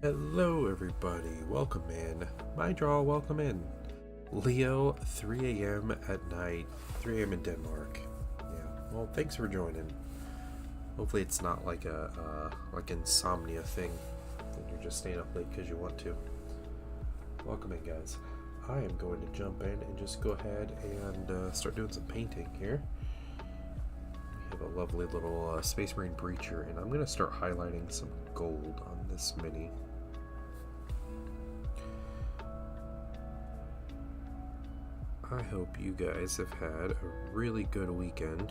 Hello, everybody. Welcome in. My draw, welcome in. Leo, 3 a.m. at night, 3 a.m. in Denmark. Yeah, well, thanks for joining. Hopefully, it's not like a like insomnia thing, and you're just staying up late because you want to. Welcome in, guys. I am going to jump in and just go ahead and start doing some painting here. We have a lovely little Space Marine Breacher, and I'm going to start highlighting some gold on this mini. I hope you guys have had a really good weekend.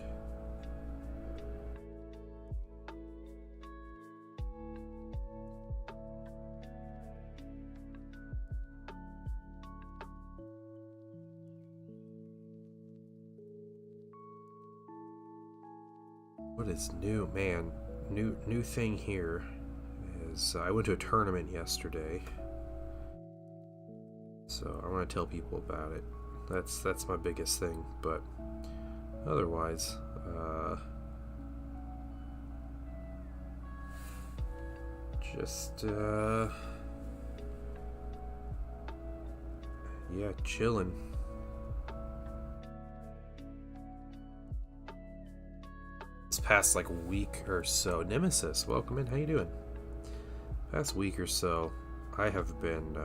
What is new? Man, new thing here is I went to a tournament yesterday. So I want to tell people about it. That's my biggest thing, but otherwise, just yeah, chilling. This past like week or so, Nemesis, welcome in. How you doing? Past week or so, I have been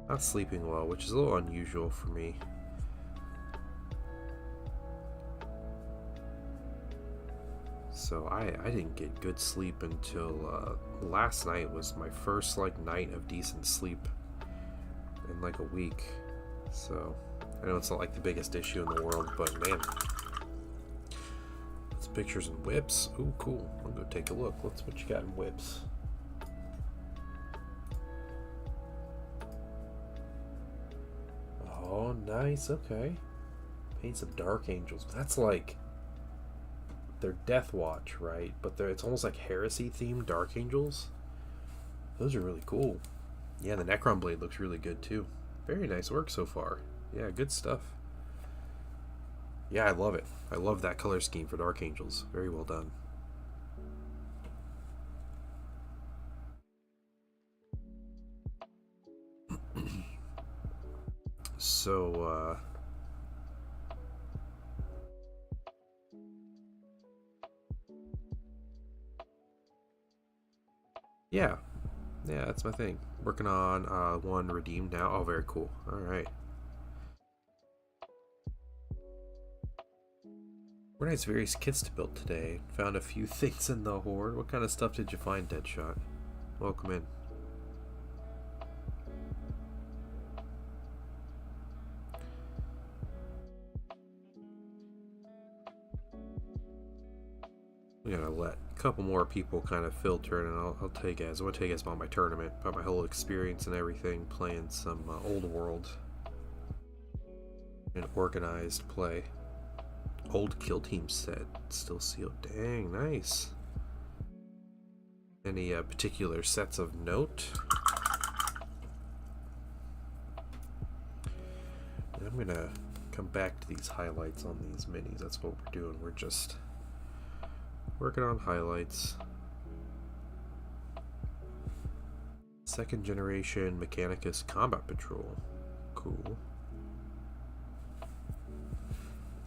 not sleeping well, which is a little unusual for me. So I didn't get good sleep until last night was my first like night of decent sleep in like a week. So I know it's not like the biggest issue in the world, but man, it's pictures and whips. Ooh, cool. I'll go take a look. Let's what you got in whips. Oh, nice. Okay. Paint some Dark Angels. That's like they're Death Watch, right? But it's almost like Heresy themed Dark Angels. Those are really cool. Yeah, the Necron Blade looks really good too. Very nice work so far. Yeah, good stuff. Yeah, I love it. I love that color scheme for Dark Angels. Very well done. So, yeah. Yeah, that's my thing. Working on one redeemed now. Oh, very cool. Alright. We're nice various kits to build today. Found a few things in the Horde. What kind of stuff did you find, Deadshot? Welcome in. We gotta let a couple more people kind of filter, and I'll tell you guys. I want to tell you guys about my tournament, about my whole experience and everything, playing some old world and organized play. Old kill team set still sealed. Dang, nice. Any particular sets of note? And I'm gonna come back to these highlights on these minis. That's what we're doing. We're just working on highlights. Second generation Mechanicus Combat Patrol. Cool.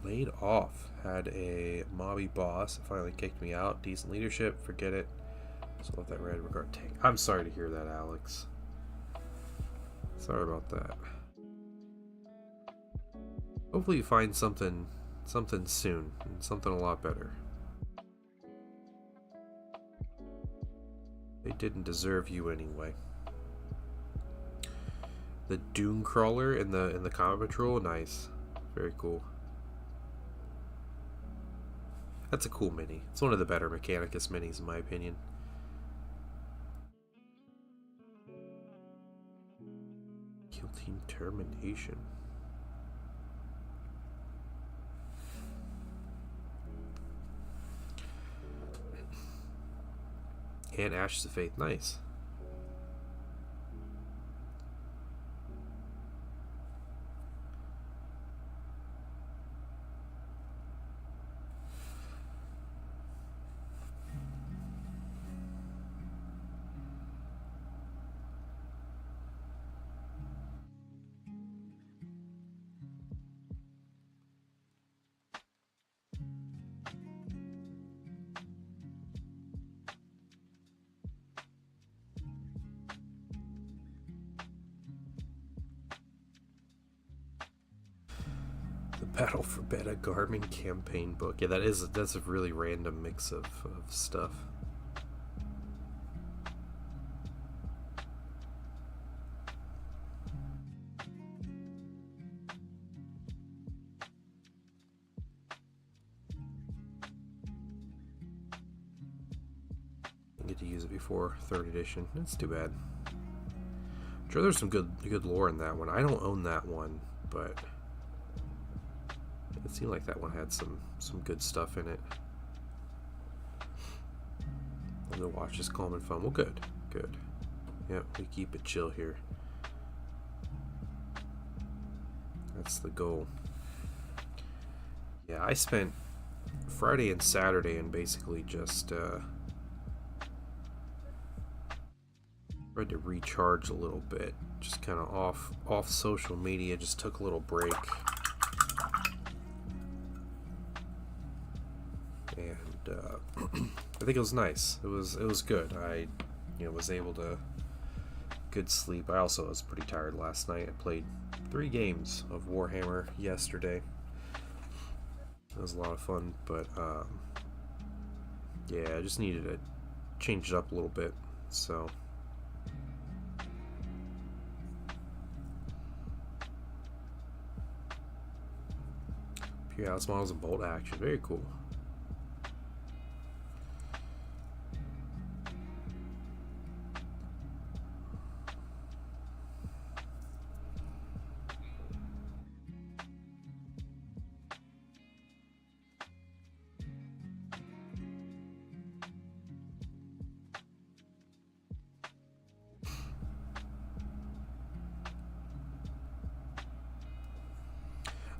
Laid off. Had a mobby boss. Finally kicked me out. Decent leadership. Forget it. So let that red regard take. I'm sorry to hear that, Alex. Sorry about that. Hopefully you find something soon. And something a lot better. They didn't deserve you anyway. The Doom Crawler in the Combat Patrol, nice. Very cool. That's a cool mini. It's one of the better Mechanicus minis in my opinion. Kill Team Termination. And Ashes of Faith, nice. Battle for Beta Garmin campaign book. Yeah, that's a really random mix of stuff. I get to use it before 3rd edition. That's too bad. I'm sure there's some good lore in that one. I don't own that one, but it seemed like that one had some good stuff in it. The watch is calm and fun. Well, good. Yep, we keep it chill here. That's the goal. Yeah, I spent Friday and Saturday and basically just tried to recharge a little bit. Just kind of off social media. Just took a little break. And I think it was nice. It was good. I was able to good sleep. I also was pretty tired last night. I played 3 games of Warhammer yesterday. It was a lot of fun, but yeah, I just needed to change it up a little bit. So Pure House models and bolt action, very cool.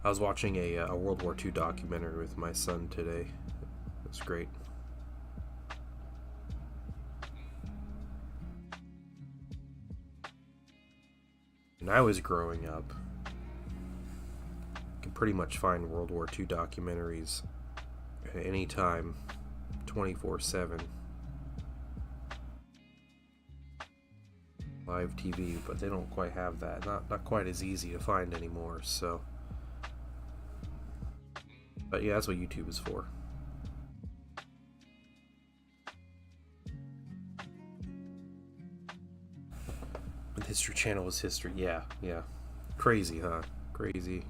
I was watching a World War II documentary with my son today. It was great. When I was growing up, you can pretty much find World War II documentaries at any time, 24/7. Live TV, but they don't quite have that. Not quite as easy to find anymore, so. But yeah, that's what YouTube is for. The History Channel was history. Yeah. Crazy, huh? Crazy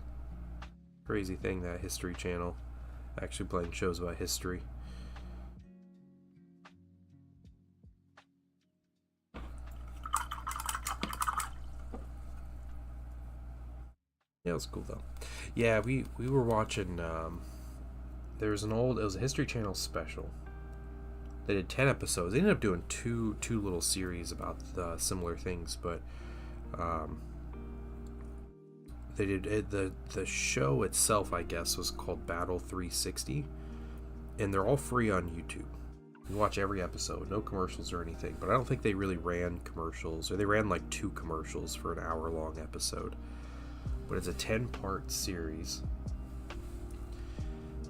thing, that History Channel. Actually playing shows about history. Yeah, it was cool though. Yeah, we were watching. It was a History Channel special. They did 10 episodes. They ended up doing two little series about similar things, but they did the show itself, I guess, was called Battle 360, and they're all free on YouTube. You can watch every episode, no commercials or anything. But I don't think they really ran commercials, or they ran like 2 commercials for an hour-long episode. But it's a 10-part series.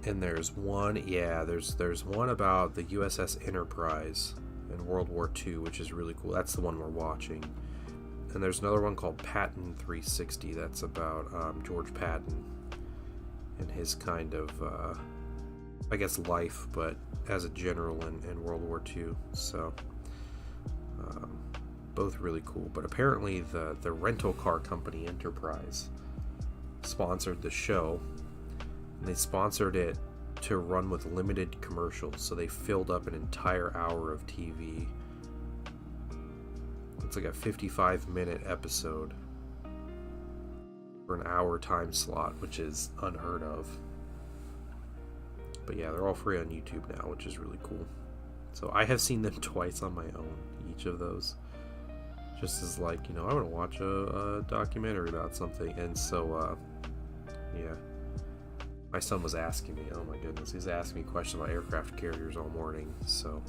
And there's one about the USS Enterprise in World War II, which is really cool. That's the one we're watching. And there's another one called Patton 360. That's about George Patton and his kind of, I guess, life, but as a general in World War II. So, both really cool. But apparently the rental car company Enterprise sponsored the show. And they sponsored it to run with limited commercials, so they filled up an entire hour of TV. It's like a 55-minute episode for an hour time slot, which is unheard of. But yeah, they're all free on YouTube now, which is really cool. So I have seen them twice on my own, each of those. Just as like, I want to watch a documentary about something. And so, yeah. My son was asking me, oh my goodness, he's asking me questions about aircraft carriers all morning, so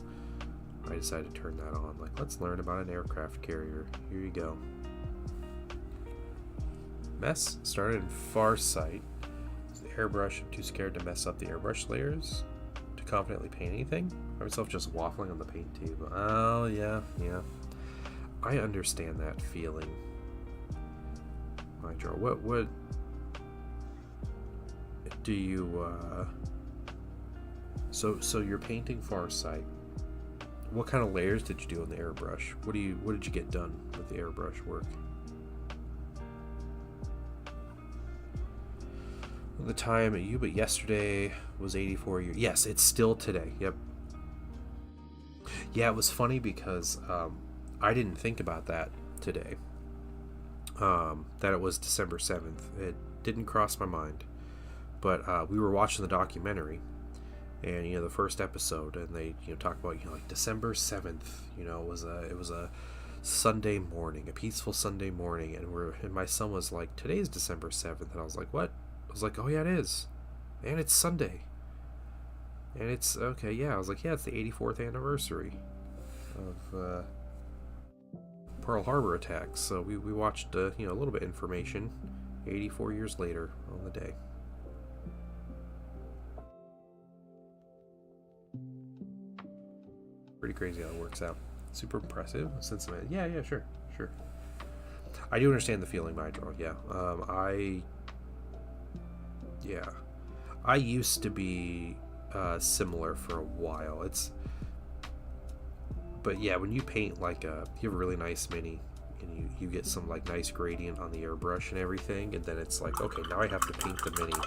I decided to turn that on. Like, let's learn about an aircraft carrier. Here you go. Mess started in Farsight. Is the airbrush too scared to mess up the airbrush layers to confidently paint anything? I find myself just waffling on the paint tube. Oh, yeah. I understand that feeling. My draw. What Do you so you're painting Farsight. What kind of layers did you do on the airbrush? What did you get done with the airbrush work? The time at you, but yesterday was 84 years. Yes, it's still today. Yep. Yeah, it was funny because I didn't think about that today. That it was December 7th. It didn't cross my mind. But we were watching the documentary, and the first episode, and they talk about like December 7th. It was a Sunday morning, a peaceful Sunday morning, and my son was like, "Today's December 7th," and I was like, "What?" I was like, "Oh yeah, it is, and it's Sunday." And it's okay, yeah. I was like, "Yeah, it's the 84th anniversary of Pearl Harbor attacks." So we watched a little bit of information 84 years later on the day. Pretty crazy how it works out. Super impressive. Sentiment. Yeah, sure. I do understand the feeling, Mydro. Yeah. I used to be similar for a while. But yeah, when you paint you have a really nice mini, and you get some like nice gradient on the airbrush and everything, and then it's like, okay, now I have to paint the mini.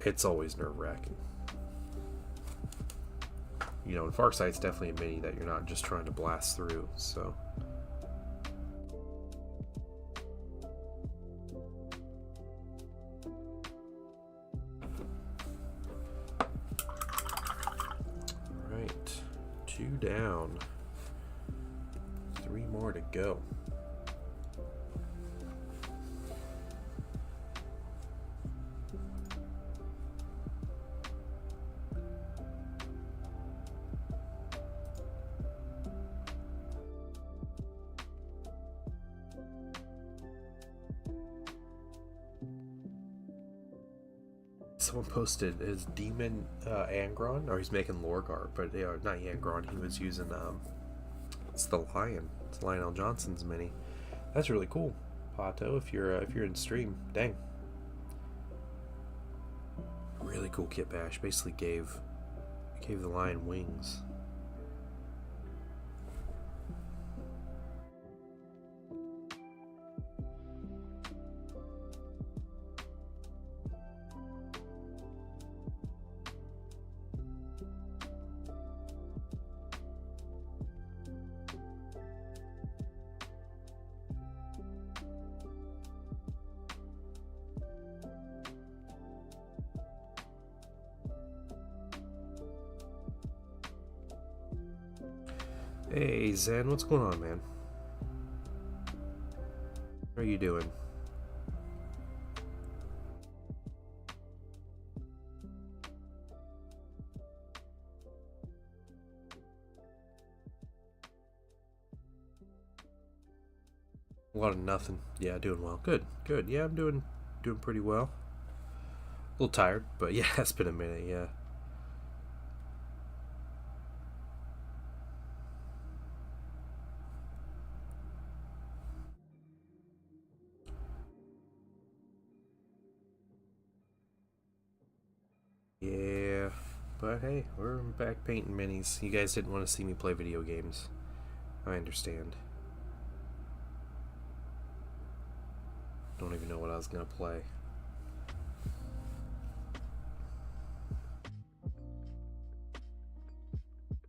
It's always nerve-wracking. And Farsight's definitely a mini that you're not just trying to blast through, so. Alright, 2 down. 3 more to go. Someone posted his demon Angron, or he's making Lorgar, but not Angron. He was using it's the Lion. It's Lionel Johnson's mini. That's really cool, Pato. If you're in stream, dang, really cool kit bash. Basically gave the Lion wings. Hey Zen, what's going on, man? How are you doing? A lot of nothing. Yeah, doing well. Good. Yeah, I'm doing pretty well. A little tired, but yeah, it's been a minute. Yeah. Yeah, but hey, we're back painting minis. You guys didn't want to see me play video games. I understand. Don't even know what I was gonna play.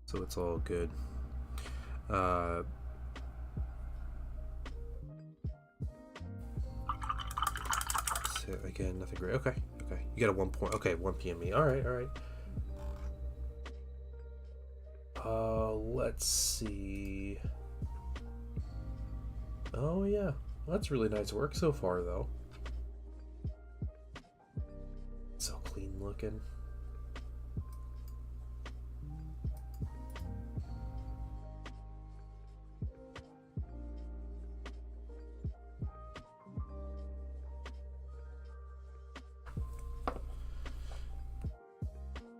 So it's all good. So again, nothing great. Okay. You got a 1 point. Okay, 1 p.m. me. All right. Let's see. Oh yeah, that's really nice work so far, though. So clean looking.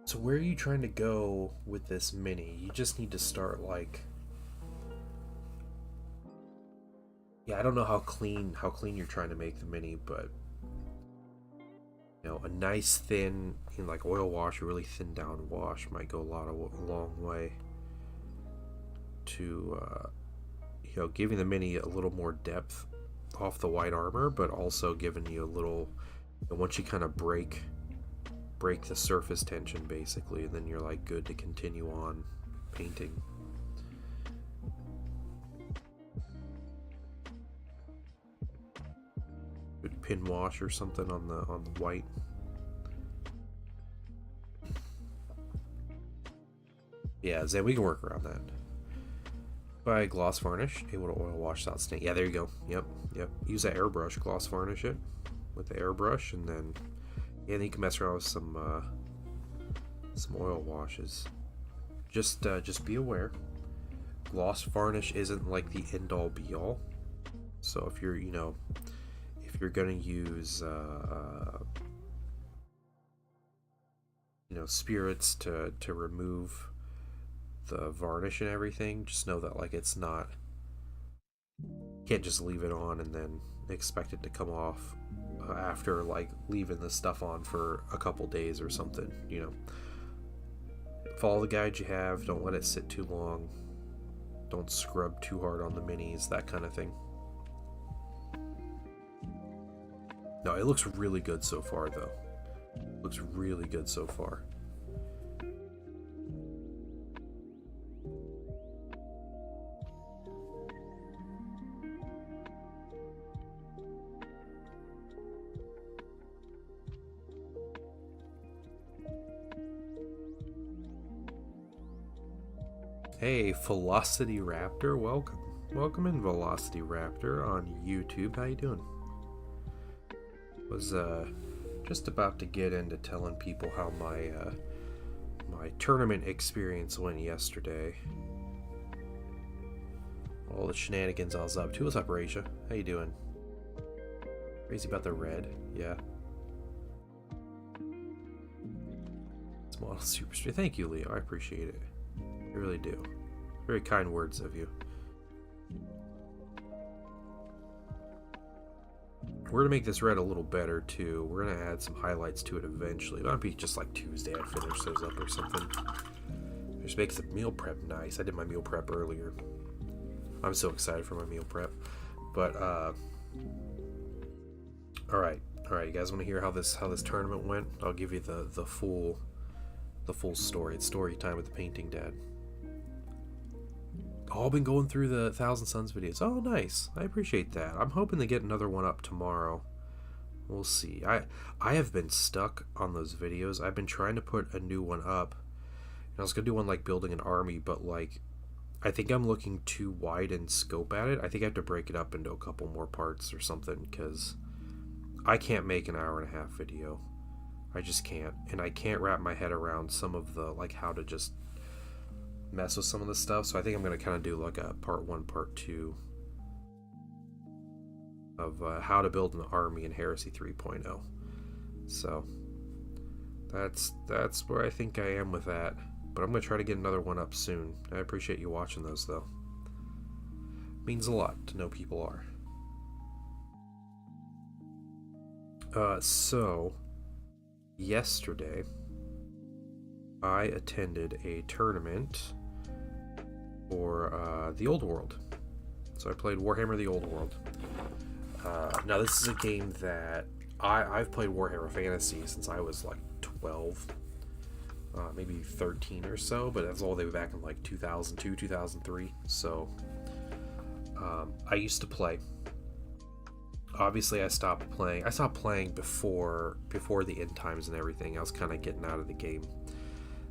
So where are you trying to go with this mini? You just need to start yeah, I don't know how clean you're trying to make the mini, but You know, a nice thin, like oil wash, a really thin down wash might go a long way to, giving the mini a little more depth off the white armor, but also giving you a little, once you kind of break the surface tension basically, and then you're like good to continue on painting. Good pin wash or something on the white. Yeah, Zan, we can work around that. By gloss varnish, able to oil wash without stain. Yeah, there you go. Yep. Use that airbrush, gloss varnish it with the airbrush, and then then you can mess around with some oil washes. Just be aware, gloss varnish isn't like the end all be all. So if you're gonna use spirits to remove the varnish and everything, just know that like it's not, you can't just leave it on and then expect it to come off after like leaving the stuff on for a couple days or something. Follow the guide you have, don't let it sit too long, don't scrub too hard on the minis, that kind of thing. No, it looks really good so far though. Looks really good so far. Hey, Velocity Raptor, welcome. Welcome in, Velocity Raptor on YouTube. How you doing? Was just about to get into telling people how my my tournament experience went yesterday. All the shenanigans I was up to. What's up, Raisha? How you doing? Crazy about the red, yeah. Small super straight. Thank you, Leo. I appreciate it. I really do. Very kind words of you. We're going to make this red a little better too. We're going to add some highlights to it eventually. It might be just like Tuesday I finish those up or something. Just makes the meal prep nice. I did my meal prep earlier. I'm so excited for my meal prep. But alright, you guys want to hear how this tournament went? I'll give you the full story. It's story time with the Painting Dad. All been going through the Thousand Suns videos. Oh, nice. I appreciate that. I'm hoping to get another one up tomorrow. We'll see. I have been stuck on those videos. I've been trying to put a new one up. And I was going to do one like building an army, but like I think I'm looking too wide in scope at it. I think I have to break it up into a couple more parts or something, because I can't make an hour and a half video. I just can't. And I can't wrap my head around some of the, like, how to just mess with some of the stuff. So I think I'm going to kind of do like a part 1, part 2 of how to build an army in Heresy 3.0. So that's where I think I am with that. But I'm going to try to get another one up soon. I appreciate you watching those, though. Means a lot to know people are. So yesterday I attended a tournament for the Old World. So I played Warhammer the Old World. Now this is a game that I've played Warhammer Fantasy since I was like 12, maybe 13 or so, but that's all the way back in like 2002, 2003. So I used to play. Obviously I stopped playing before the end times and everything. I was kind of getting out of the game,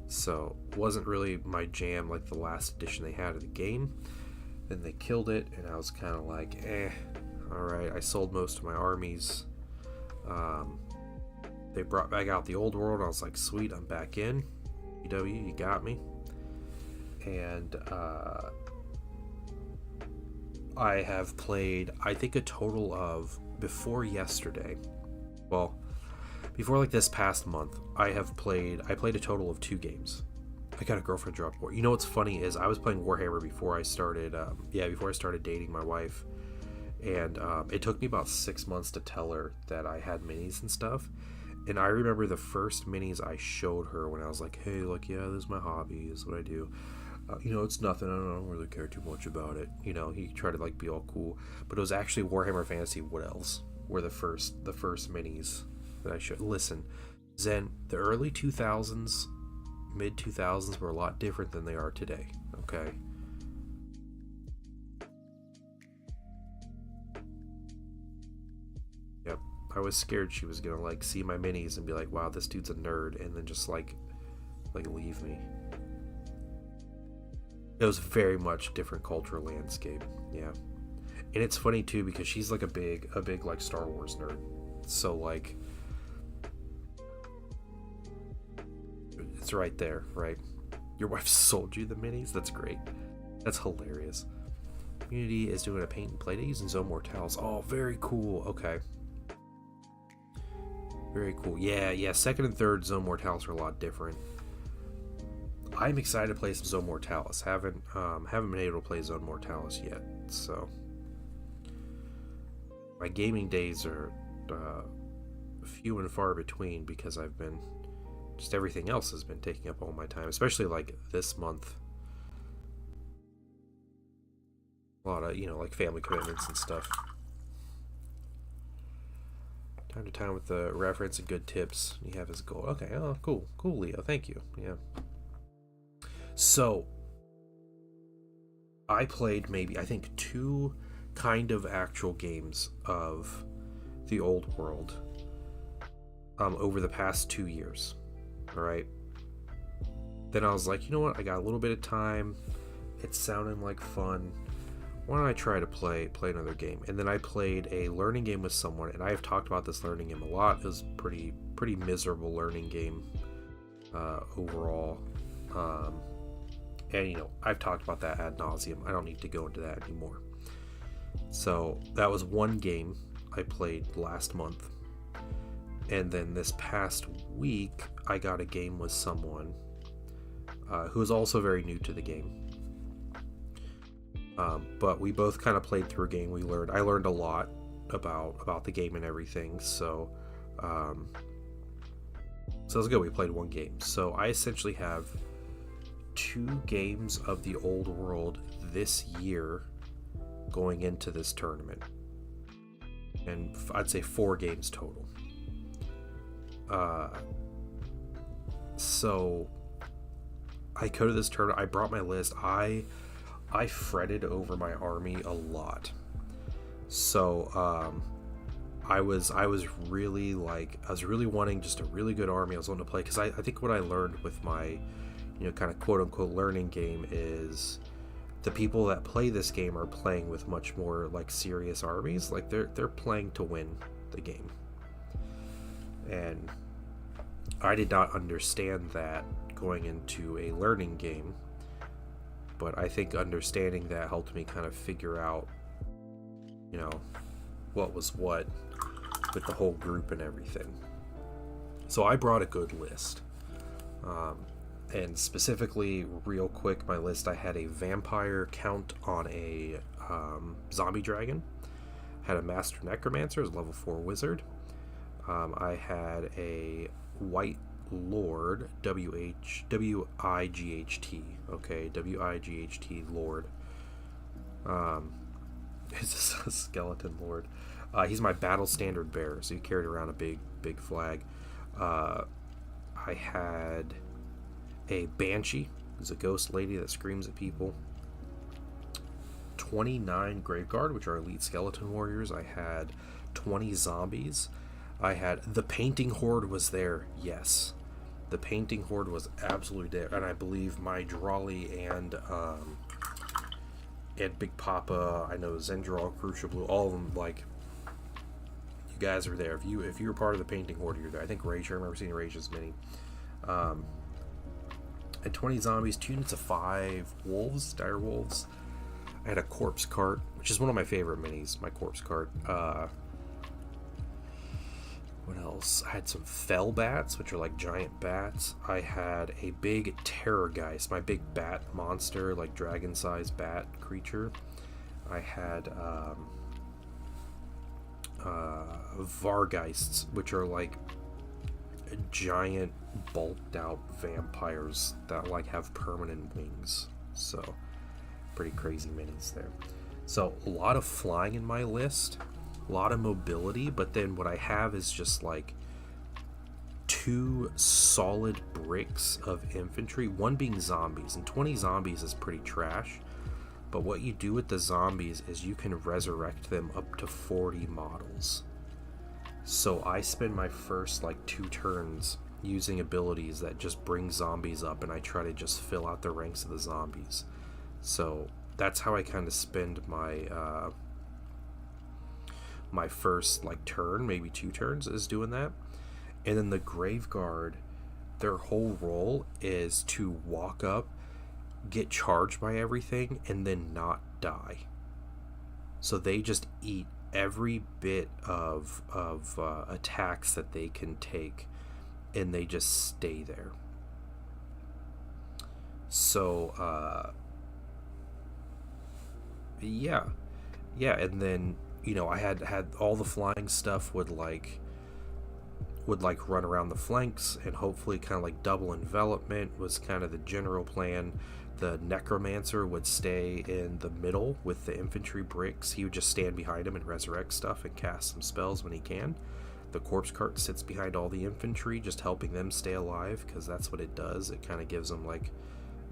so wasn't really my jam like the last edition they had of the game. Then they killed it and I was kind of like, alright. I sold most of my armies. They brought back out the Old World. I was like, sweet, I'm back in. PW, you got me. And I have played, I think, a total of, before yesterday, well, before like this past month, I played a total of 2 games. I got a girlfriend drop war. You know what's funny is I was playing Warhammer before I started, before I started dating my wife, and it took me about 6 months to tell her that I had minis and stuff. And I remember the first minis I showed her when I was like, hey, look, yeah, this is my hobby, this is what I do. It's nothing. I don't really care too much about it. He tried to like be all cool, but it was actually Warhammer Fantasy What Else were the first minis that I showed. Listen, Zen, the early 2000s, mid 2000s were a lot different than they are today. Okay. Yep. I was scared she was gonna like see my minis and be like, wow, this dude's a nerd, and then just like leave me. It was very much different cultural landscape. Yeah. And it's funny too because she's like a big like Star Wars nerd. So like it's right there, right? Your wife sold you the minis? That's great. That's hilarious. Unity is doing a paint and play day using Zone Mortals. Oh, very cool. Okay. Very cool. Yeah. Second and third Zone Mortals are a lot different. I'm excited to play some Zone Mortalis. Haven't been able to play Zone Mortalis yet, so my gaming days are few and far between because I've been just everything else has been taking up all my time, especially like this month. A lot of like family commitments and stuff. Time to time with the reference and good tips you have as a goal. Okay, oh cool, Leo, thank you. Yeah. So, I played maybe, I think, 2 kind of actual games of the old world over the past 2 years. Alright? Then I was like, you know what, I got a little bit of time, it's sounding like fun, why don't I try to play another game? And then I played a learning game with someone, and I have talked about this learning game a lot. It was pretty miserable learning game overall. And I've talked about that ad nauseum. I don't need to go into that anymore. So that was one game I played last month. And then this past week, I got a game with someone who is also very new to the game. But we both kind of played through a game. I learned a lot about the game and everything. So it was good. We played one game. So I essentially have 2 games of the old world this year going into this tournament, and I'd say 4 games total. So I go to this tournament. I brought my list. I fretted over my army a lot. So I was really wanting just a really good army. I was wanting to play because I think what I learned with my kind of quote-unquote learning game is the people that play this game are playing with much more like serious armies. Like they're playing to win the game, and I did not understand that going into a learning game, but I think understanding that helped me kind of figure out what was what with the whole group and everything. So I brought a good list. And specifically, real quick, my list, I had a vampire count on a zombie dragon. Had a master necromancer as level 4 wizard. I had a white lord, W-I-G-H-T. Okay, W-I-G-H-T lord. It's a skeleton lord. He's my battle standard bearer, so he carried around a big flag. I had a banshee, who's a ghost lady that screams at people. 29 graveguard, which are elite skeleton warriors. I had 20 zombies. I had the painting horde was there. Yes, the painting horde was absolutely there, and I believe my Drawley and Big Papa, I know Zendral, Crucial Blue, all of them, like, you guys are there. If you were part of the painting horde, you're there. I think Rage, I remember seeing Rage's mini. And 20 zombies, 2 units of 5 wolves, dire wolves. I had a corpse cart, which is one of my favorite minis, my corpse cart. What else? I had some fell bats, which are like giant bats. I had a big terrorgeist, my big bat monster, like dragon-sized bat creature. I had Vargeists, which are like giant bulked out vampires that like have permanent wings. So pretty crazy minis there. So a lot of flying in my list, a lot of mobility, but then what I have is just like 2 solid bricks of infantry, one being zombies, and 20 zombies is pretty trash. But what you do with the zombies is you can resurrect them up to 40 models. So I spend my first like 2 turns using abilities that just bring zombies up, and I try to just fill out the ranks of the zombies. So that's how I kind of spend my my first like turn, maybe 2 turns, is doing that. And then the Graveguard, their whole role is to walk up, get charged by everything, and then not die. So they just eat every bit of attacks that they can take, and they just stay there. So yeah, and then I had all the flying stuff would like run around the flanks, and hopefully kind of like double envelopment was kind of the general plan. The Necromancer would stay in the middle with the infantry bricks. He would just stand behind him and resurrect stuff and cast some spells when he can. The Corpse Cart sits behind all the infantry, just helping them stay alive, because that's what it does. It kind of gives them like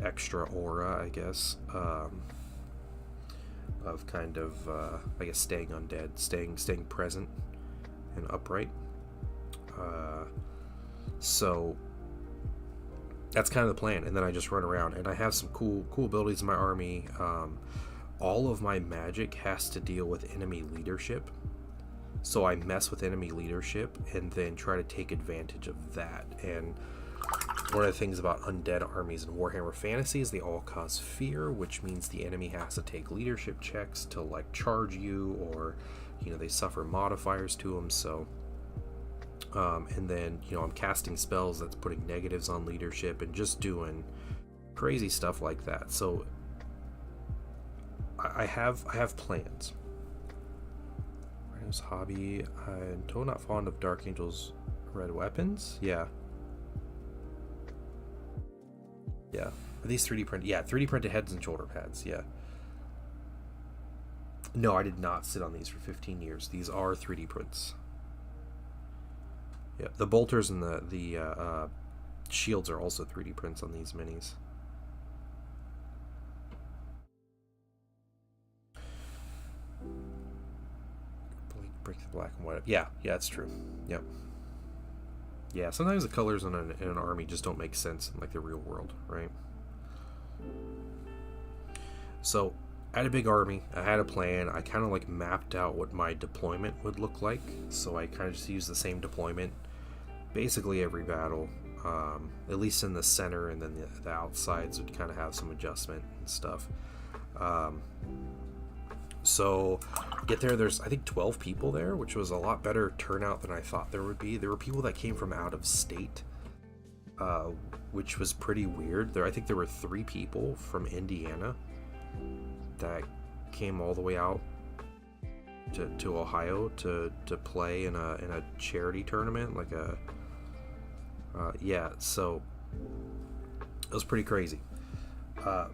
extra aura, I guess, of kind of I guess staying undead, staying present and upright. So that's kind of the plan, and then I just run around, and I have some cool abilities in my army. All of my magic has to deal with enemy leadership, so I mess with enemy leadership and then try to take advantage of that. And one of the things about undead armies in Warhammer Fantasy is they all cause fear, which means the enemy has to take leadership checks to like charge you, or they suffer modifiers to them. So and then I'm casting spells that's putting negatives on leadership and just doing crazy stuff like that. So I have plans. Rhino's hobby. I'm totally not fond of Dark Angel's red weapons. Yeah. Are these 3D printed? Yeah, 3D printed heads and shoulder pads. Yeah. No, I did not sit on these for 15 years. These are 3D prints. Yeah, the bolters and the shields are also 3D prints on these minis. Break the black and white. Yeah, it's true. Yep. Yeah, sometimes the colors in an army just don't make sense in like the real world, right? So I had a big army, I had a plan, I kind of like mapped out what my deployment would look like, so I kind of just used the same deployment basically every battle, at least in the center, and then the outsides would kind of have some adjustment and stuff. So get there's I think 12 people there, which was a lot better turnout than I thought there would be. There were people that came from out of state, which was pretty weird. I think there were 3 people from Indiana that came all the way out to Ohio to play in a charity tournament, like a so it was pretty crazy.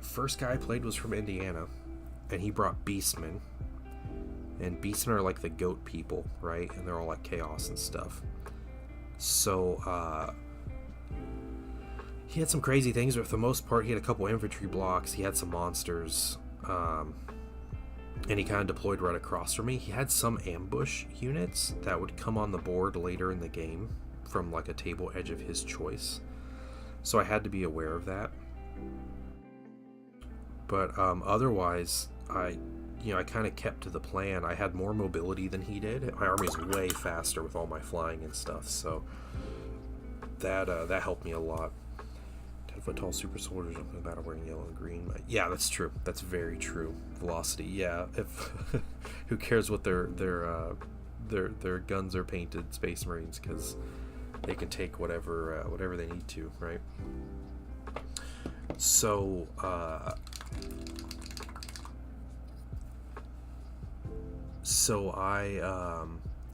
First guy I played was from Indiana, and he brought Beastmen, and Beastmen are like the goat people, right? And they're all like chaos and stuff. So he had some crazy things, but for the most part he had a couple infantry blocks, he had some monsters, and he kind of deployed right across from me. He had some ambush units that would come on the board later in the game from like a table edge of his choice, so I had to be aware of that. But otherwise, I kind of kept to the plan. I had more mobility than he did. My army is way faster with all my flying and stuff, so that helped me a lot. 10-foot tall super soldiers up in the battle wearing yellow and green. Yeah, that's true. That's very true. Velocity. Yeah. If who cares what their guns are painted? Space Marines, because they can take whatever they need to, right? So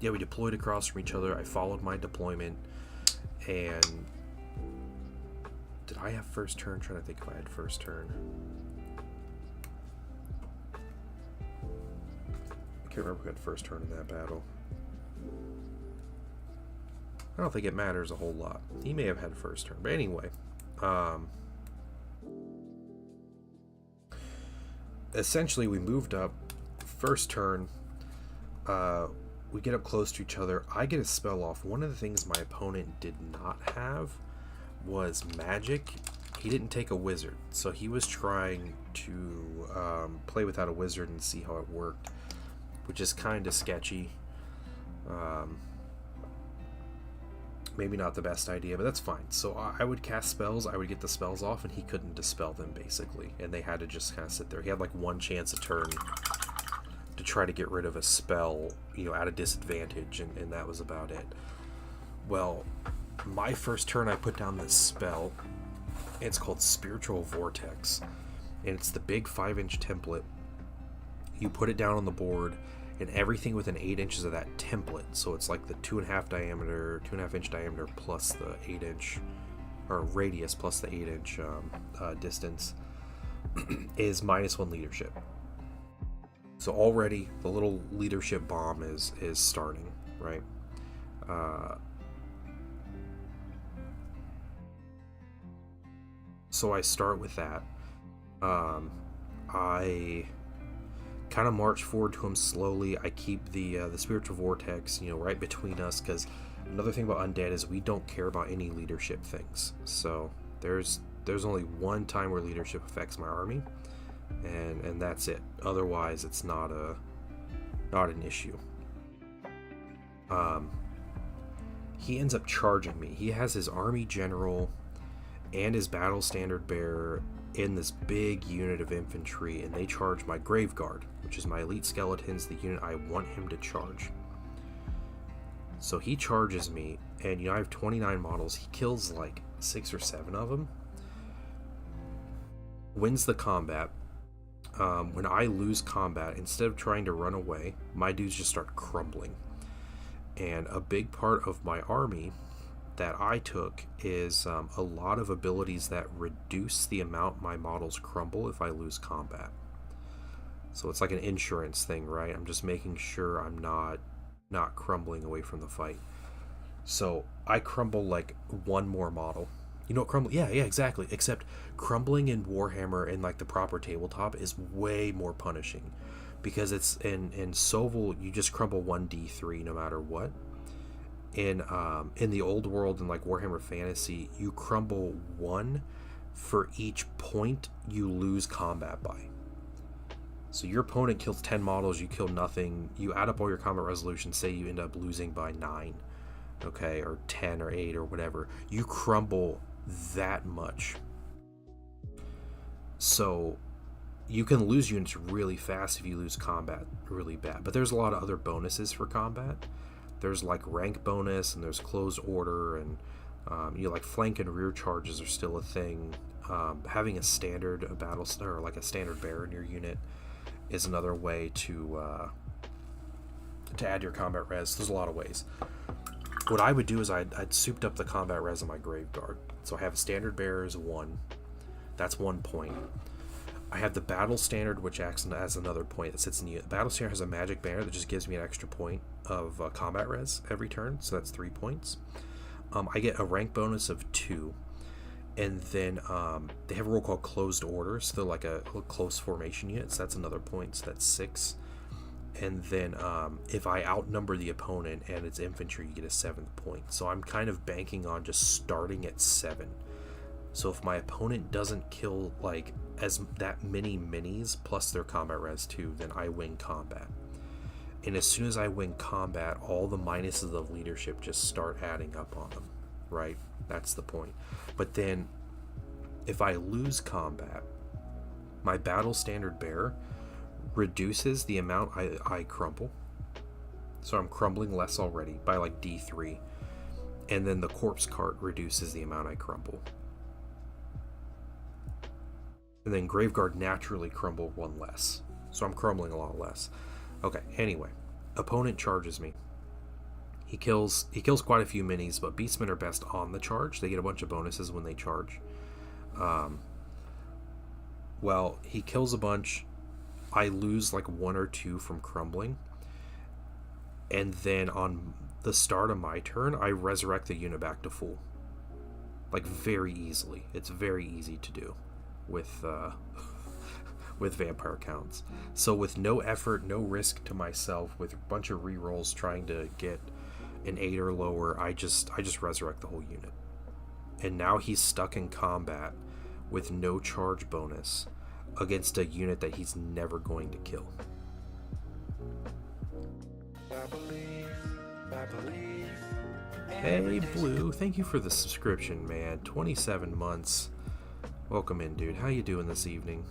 we deployed across from each other. I followed my deployment, And did I have first turn? I'm trying to think if I had first turn. I can't remember who had first turn in that battle. I don't think it matters a whole lot. He may have had first turn. But anyway. Essentially, we moved up. First turn. We get up close to each other. I get a spell off. One of the things my opponent did not have was magic. He didn't take a wizard. So he was trying to play without a wizard and see how it worked, which is kind of sketchy. Maybe not the best idea, but that's fine. So I would cast spells, I would get the spells off, and he couldn't dispel them, basically. And they had to just kind of sit there. He had like one chance a turn to try to get rid of a spell, you know, at a disadvantage, and that was about it. Well, my first turn I put down this spell. It's called Spiritual Vortex. And it's the big 5-inch template. You put it down on the board, and everything within 8 inches of that template, so it's like the 2.5 inch diameter plus the 8 inch, or radius plus the 8 inch distance, is -1 leadership. So already the little leadership bomb is starting, right? So I start with that. I kind of march forward to him slowly. I keep the spiritual vortex, you know, right between us, because another thing about undead is we don't care about any leadership things. So there's only one time where leadership affects my army, and that's it. Otherwise, it's not an issue. He ends up charging me. He has his army general and his battle standard bearer in this big unit of infantry, and they charge my Grave Guard, which is my elite skeletons, the unit I want him to charge. So he charges me, and you know, I have 29 models. He kills like 6 or 7 of them, wins the combat. When I lose combat, instead of trying to run away, my dudes just start crumbling. And a big part of my army that I took is a lot of abilities that reduce the amount my models crumble if I lose combat. So it's like an insurance thing, right? I'm just making sure I'm not crumbling away from the fight. So I crumble like 1 more model. You know what crumble? Yeah, exactly. Except crumbling in Warhammer in like the proper tabletop is way more punishing, because it's in Sovil you just crumble 1d3 no matter what. In the old world, in like Warhammer Fantasy, you crumble 1 for each point you lose combat by. So your opponent kills 10 models, you kill nothing, you add up all your combat resolutions, say you end up losing by 9, okay, or 10 or 8 or whatever, you crumble that much. So you can lose units really fast if you lose combat really bad, but there's a lot of other bonuses for combat. There's like rank bonus, and there's closed order, and you know, like flank and rear charges are still a thing. Having a standard battle, or like a standard bearer in your unit, is another way to add your combat res. There's a lot of ways. What I would do is I'd souped up the combat res of my Grave Guard. So I have a standard bearer as 1. That's 1 point. I have the battle standard, which acts as another point that sits in the unit. The battle standard has a magic banner that just gives me an extra point of combat res every turn, so that's 3 points. I get a rank bonus of 2, and then they have a rule called closed order, so they're like a close formation unit, so that's another point, so that's 6. And then if I outnumber the opponent and it's infantry, you get a 7th point. So I'm kind of banking on just starting at 7. So if my opponent doesn't kill like that many minis plus their combat res too, then I win combat. And as soon as I win combat, all the minuses of leadership just start adding up on them, right? That's the point. But then if I lose combat, my battle standard bearer reduces the amount I crumble. So I'm crumbling less already by like D3. And then the corpse cart reduces the amount I crumble. And then Grave Guard naturally crumble 1 less. So I'm crumbling a lot less. Okay, anyway. Opponent charges me. He kills quite a few minis, but beastmen are best on the charge. They get a bunch of bonuses when they charge. Well, he kills a bunch. I lose like 1 or 2 from crumbling. And then on the start of my turn, I resurrect the unit back to full. Like, very easily. It's very easy to do with with vampire counts. So with no effort, no risk to myself, with a bunch of rerolls trying to get an 8 or lower, I just resurrect the whole unit. And now he's stuck in combat with no charge bonus against a unit that he's never going to kill. Hey Blue, thank you for the subscription, man. 27 months. Welcome in, dude. How you doing this evening?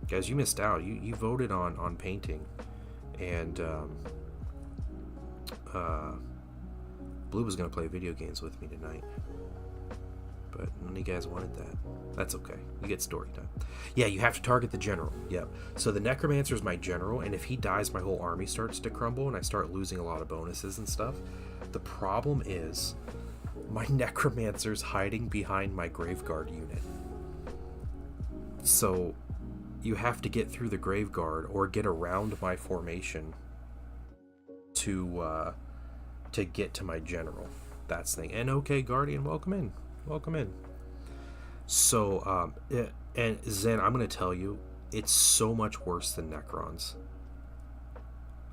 Guys, you missed out. You voted on painting, and Blue was gonna play video games with me tonight, but none of you guys wanted that. That's okay. You get story time. Yeah, you have to target the general. Yep. So the Necromancer is my general, and if he dies, my whole army starts to crumble, and I start losing a lot of bonuses and stuff. The problem is, my Necromancer's hiding behind my Graveguard unit. So you have to get through the Graveguard or get around my formation to get to my general. That's the thing. And okay, Guardian, welcome in. Welcome in. So, and Zen, I'm going to tell you, it's so much worse than Necrons.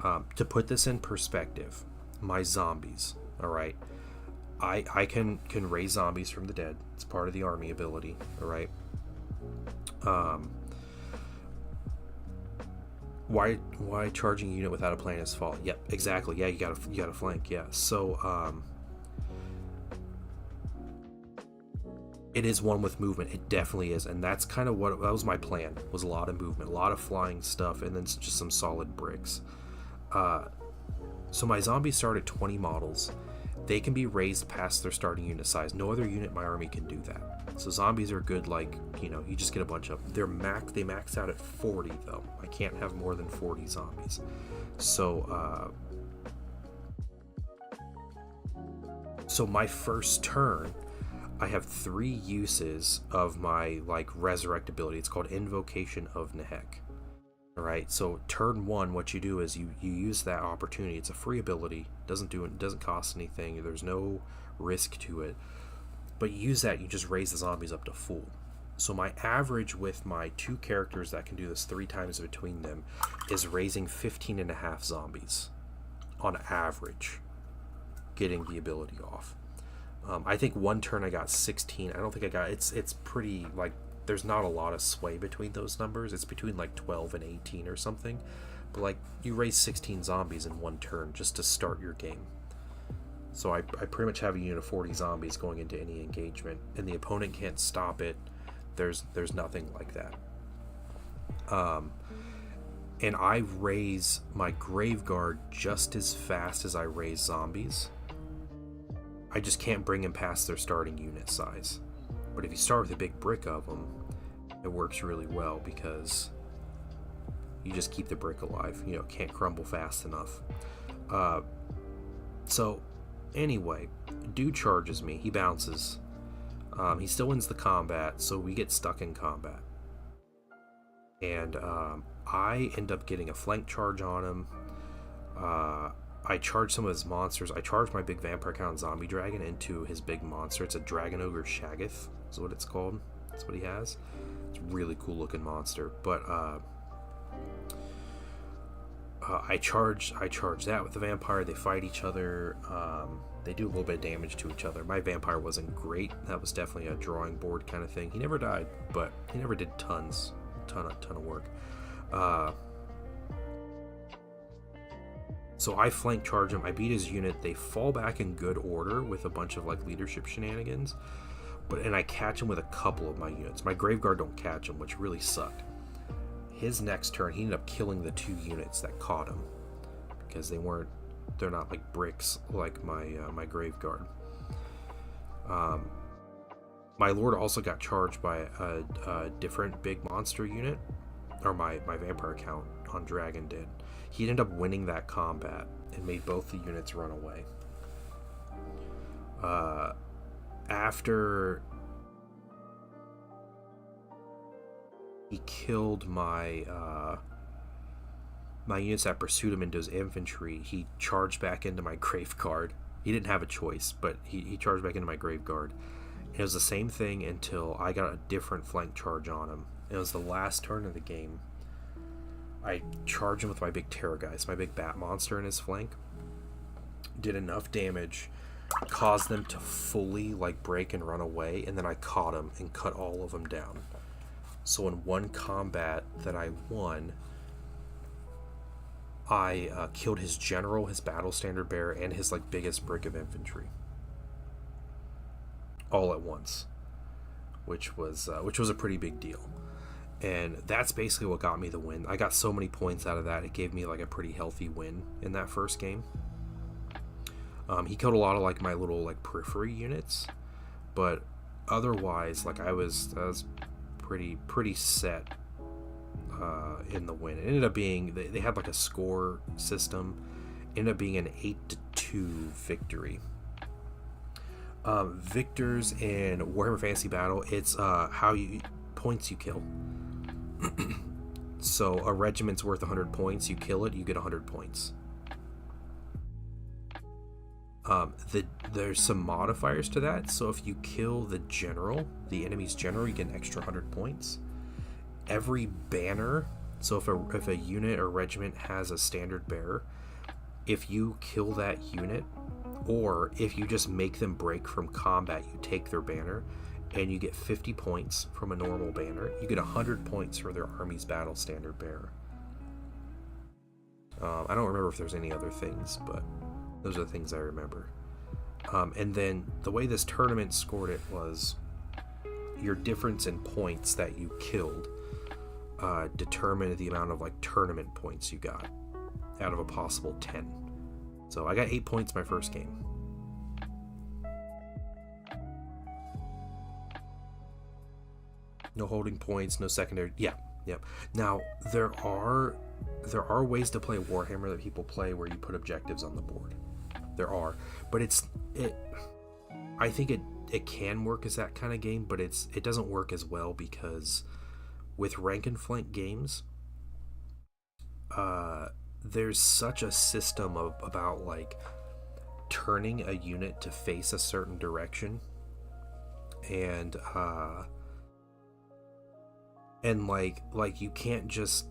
To put this in perspective, my zombies, alright? I can raise zombies from the dead. It's part of the army ability, alright? Why charging a unit without a plan is fault? Yep, exactly. Yeah, you gotta flank, yeah. So, it is one with movement. It definitely is, and that's kind of that was my plan. Was a lot of movement, a lot of flying stuff, and then just some solid bricks. So my zombies start at 20 models. They can be raised past their starting unit size. No other unit in my army can do that. So zombies are good, like, you know, you just get a bunch of them. They max out at 40 though. I can't have more than 40 zombies. So so my first turn, I have 3 uses of my like resurrect ability. It's called Invocation of Nehek. Alright, so turn 1, what you do is you use that opportunity. It's a free ability, doesn't cost anything, there's no risk to it. But you use that, you just raise the zombies up to full. So my average with my 2 characters that can do this 3 times between them is raising 15.5 zombies on average, getting the ability off. I think one turn I got 16. I don't think I got it's pretty, like, there's not a lot of sway between those numbers. It's between like 12 and 18 or something. But like, you raise 16 zombies in one turn just to start your game. So I pretty much have a unit of 40 zombies going into any engagement, and the opponent can't stop it. There's nothing like that. And I raise my Graveguard just as fast as I raise zombies. I just can't bring them past their starting unit size. But if you start with a big brick of them, it works really well because you just keep the brick alive. You know, it can't crumble fast enough. So anyway, dude charges me. He bounces. He still wins the combat, so we get stuck in combat. And I end up getting a flank charge on him. I charge some of his monsters. I charge my big vampire count zombie dragon into his big monster. It's a dragon ogre Shaggoth, is what it's called. That's what he has. It's a really cool looking monster. But I charge that with the vampire. They fight each other. They do a little bit of damage to each other. My vampire wasn't great. That was definitely a drawing board kind of thing. He never died, but he never did ton of work. So I flank charge him, I beat his unit, they fall back in good order with a bunch of like leadership shenanigans, and I catch him with a couple of my units. My Graveguard don't catch him, which really sucked. His next turn, he ended up killing the 2 units that caught him, because they're not like bricks like my Graveguard. My Lord also got charged by a different big monster unit, or my vampire account on Dragon did. He ended up winning that combat and made both the units run away. After he killed my units that pursued him into his infantry, he charged back into my grave guard. He didn't have a choice, but he charged back into my grave guard. It was the same thing until I got a different flank charge on him. It was the last turn of the game. I charged him with my big Terrorgeist, my big bat monster in his flank. Did enough damage, caused them to fully like break and run away, and then I caught him and cut all of them down. So in one combat that I won, I killed his general, his battle standard bearer, and his like biggest brick of infantry, all at once, which was a pretty big deal. And that's basically what got me the win. I got so many points out of that. It gave me like a pretty healthy win in that first game. He killed a lot of like my little like periphery units, but otherwise, like I was pretty set in the win. It ended up being they had like a score system. It ended up being an 8-2 victory. Victors in Warhammer Fantasy Battle, it's how you points you kill. So a regiment's worth 100 points. You kill it, you get 100 points. There's some modifiers to that. So if you kill the general, the enemy's general, you get an extra 100 points. Every banner, so if a unit or regiment has a standard bearer, if you kill that unit, or if you just make them break from combat, you take their banner, and you get 50 points from a normal banner. You get 100 points for their army's battle standard bearer. I don't remember if there's any other things, but those are the things I remember. And then the way this tournament scored it was your difference in points that you killed determined the amount of like tournament points you got out of a possible 10. So I got 8 points my first game. No holding points, no secondary. Yep. Now there are ways to play Warhammer that people play where you put objectives on the board. There are, but I think it can work as that kind of game, but it doesn't work as well because with rank and flank games, there's such a system about like turning a unit to face a certain direction, and like you can't just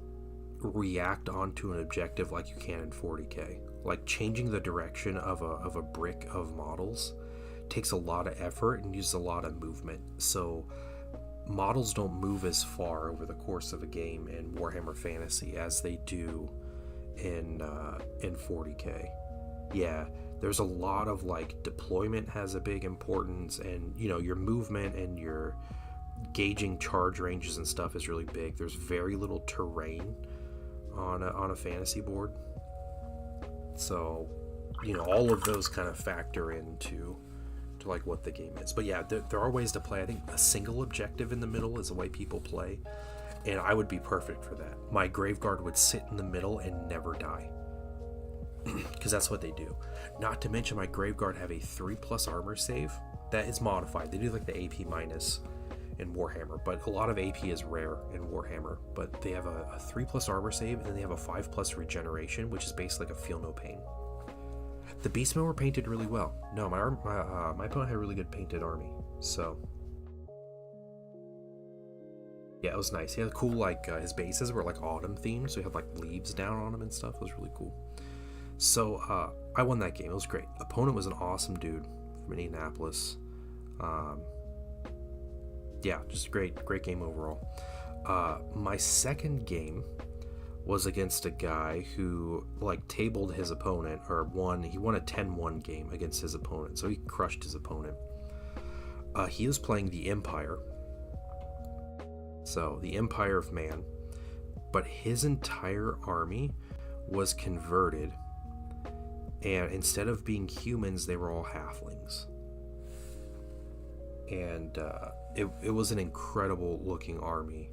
react onto an objective like you can in 40k. Like changing the direction of a brick of models takes a lot of effort and uses a lot of movement. So models don't move as far over the course of a game in Warhammer Fantasy as they do in 40k. Yeah, there's a lot of like deployment has a big importance, and you know your movement and your gauging charge ranges and stuff is really big. There's very little terrain on a fantasy board, so you know all of those kind of factor into like what the game is. But yeah, there are ways to play. I think a single objective in the middle is the way people play, and I would be perfect for that. My Graveguard would sit in the middle and never die because that's what they do. Not to mention my Graveguard have a 3+ armor save that is modified. They do like the AP minus in Warhammer, but a lot of AP is rare in Warhammer. But they have a 3+ armor save, and then they have a 5+ regeneration, which is basically like a feel no pain. The Beastmen were painted really well. No, my opponent had a really good painted army, so yeah, it was nice. He had cool like his bases were like autumn themed, so he had like leaves down on them and stuff. It was really cool. So I won that game. It was great. Opponent was an awesome dude from Indianapolis. Yeah, just a great game overall. My second game was against a guy who like tabled his opponent, or he won a 10-1 game against his opponent, so he crushed his opponent. He was playing the Empire, so the Empire of Man, but his entire army was converted, and instead of being humans, they were all halflings. And it was an incredible looking army.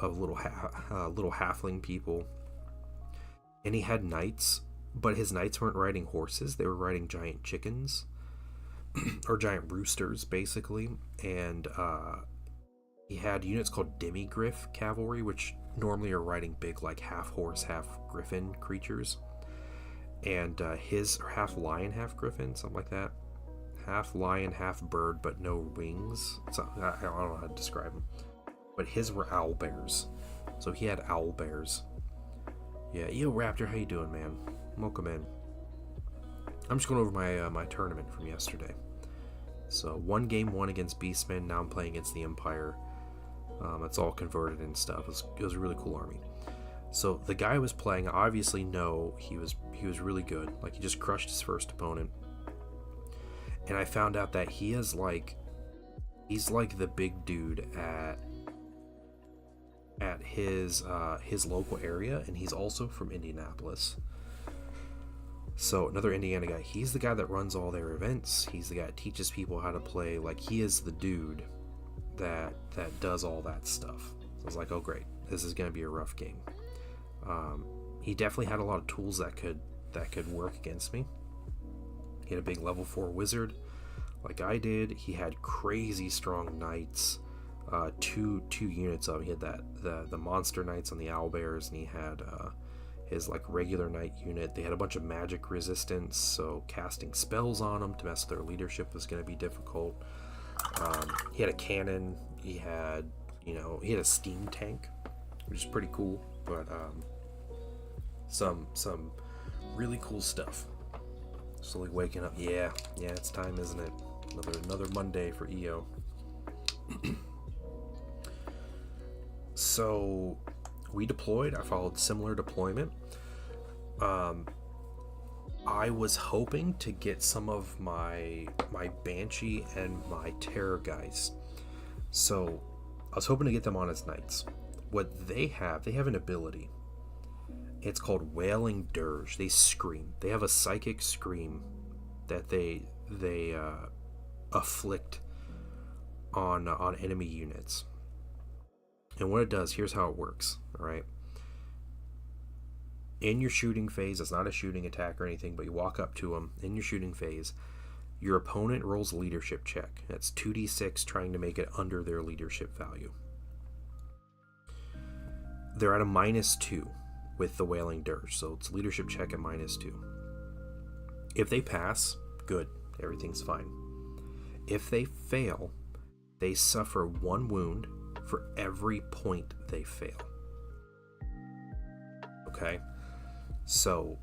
of little halfling people, and he had knights, but his knights weren't riding horses; they were riding giant chickens or giant roosters, basically. And he had units called Demigryph cavalry, which normally are riding big, like half horse, half griffin creatures. And his are half lion, half griffin, something like that. Half lion, half bird, but no wings. So, I don't know how to describe them. But his were owl bears. So he had owl bears. Yeah, yo Raptor, how you doing, man? Welcome in. I'm just going over my tournament from yesterday. So 1 game 1 against Beastmen. Now I'm playing against the Empire. It's all converted and stuff. It was a really cool army. So the guy I was playing, I obviously know he was really good. Like, he just crushed his first opponent. And I found out that he's like the big dude at his local area, and he's also from Indianapolis. So another Indiana guy. He's the guy that runs all their events. He's the guy that teaches people how to play. Like, he is the dude that does all that stuff. So I was like, oh great, this is gonna be a rough game. He definitely had a lot of tools that could work against me. He had a big level 4 wizard, like I did. He had crazy strong knights. Two units of. He had the monster knights on the owlbears, and he had his like regular knight unit. They had a bunch of magic resistance, so casting spells on them to mess with their leadership was going to be difficult. He had a cannon. He had a steam tank, which is pretty cool. But some really cool stuff. Slowly waking up. Yeah, it's time, isn't it? Another Monday for EO. So we deployed. I followed similar deployment. I was hoping to get some of my Banshee and my Terrorgeist. So I was hoping to get them on as knights. What they have an ability. It's called Wailing Dirge. They scream. They have a psychic scream that they afflict on enemy units. And what it does, here's how it works, all right? In your shooting phase, it's not a shooting attack or anything, but you walk up to them. In your shooting phase, your opponent rolls a leadership check. That's 2d6, trying to make it under their leadership value. They're at a -2 with the Wailing Dirge, so it's leadership check at -2. If they pass, good, everything's fine. If they fail, they suffer 1 wound for every point they fail. Okay, so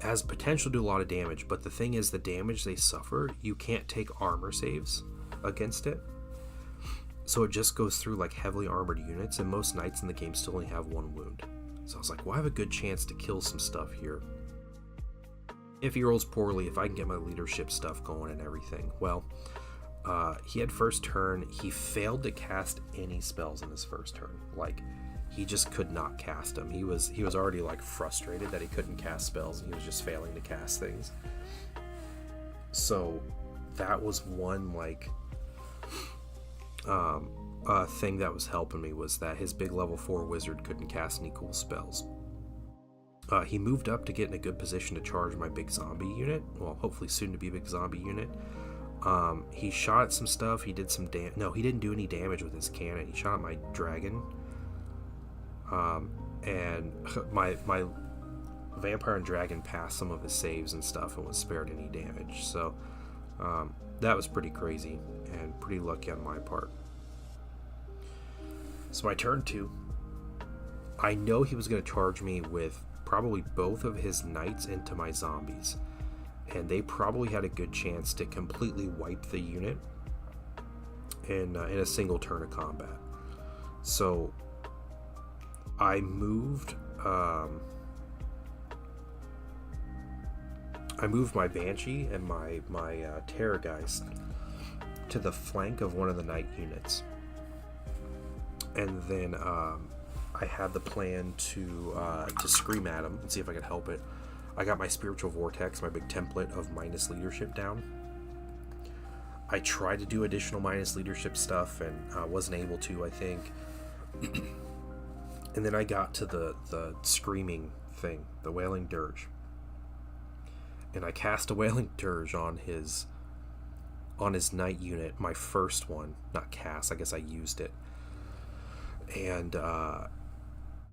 has potential to do a lot of damage, but the thing is, the damage they suffer, you can't take armor saves against it, so it just goes through like heavily armored units, and most knights in the game still only have 1 wound. So I was like, well, I have a good chance to kill some stuff here if he rolls poorly, if I can get my leadership stuff going and everything. Well, he had first turn. He failed to cast any spells in his first turn. Like, he just could not cast them. He was already like frustrated that he couldn't cast spells, and he was just failing to cast things. So that was one like thing that was helping me, was that his big level 4 wizard couldn't cast any cool spells. He moved up to get in a good position to charge my big zombie unit. Well, hopefully soon to be a big zombie unit. He shot at some stuff. He did some no, he didn't do any damage with his cannon. He shot at my dragon. And my vampire and dragon passed some of his saves and stuff and was spared any damage. So that was pretty crazy and pretty lucky on my part. So my turn 2, I know he was going to charge me with probably both of his knights into my zombies, and they probably had a good chance to completely wipe the unit in a single turn of combat. So I moved my Banshee and my Terrorgeist to the flank of one of the knight units, and then I had the plan to scream at him and see if I could help it. I got my Spiritual Vortex, my big template of minus leadership down. I tried to do additional minus leadership stuff and wasn't able to, I think. And then I got to the screaming thing, the Wailing Dirge. And I cast a Wailing Dirge on his knight unit, my first one. Not cast, I guess I used it. And,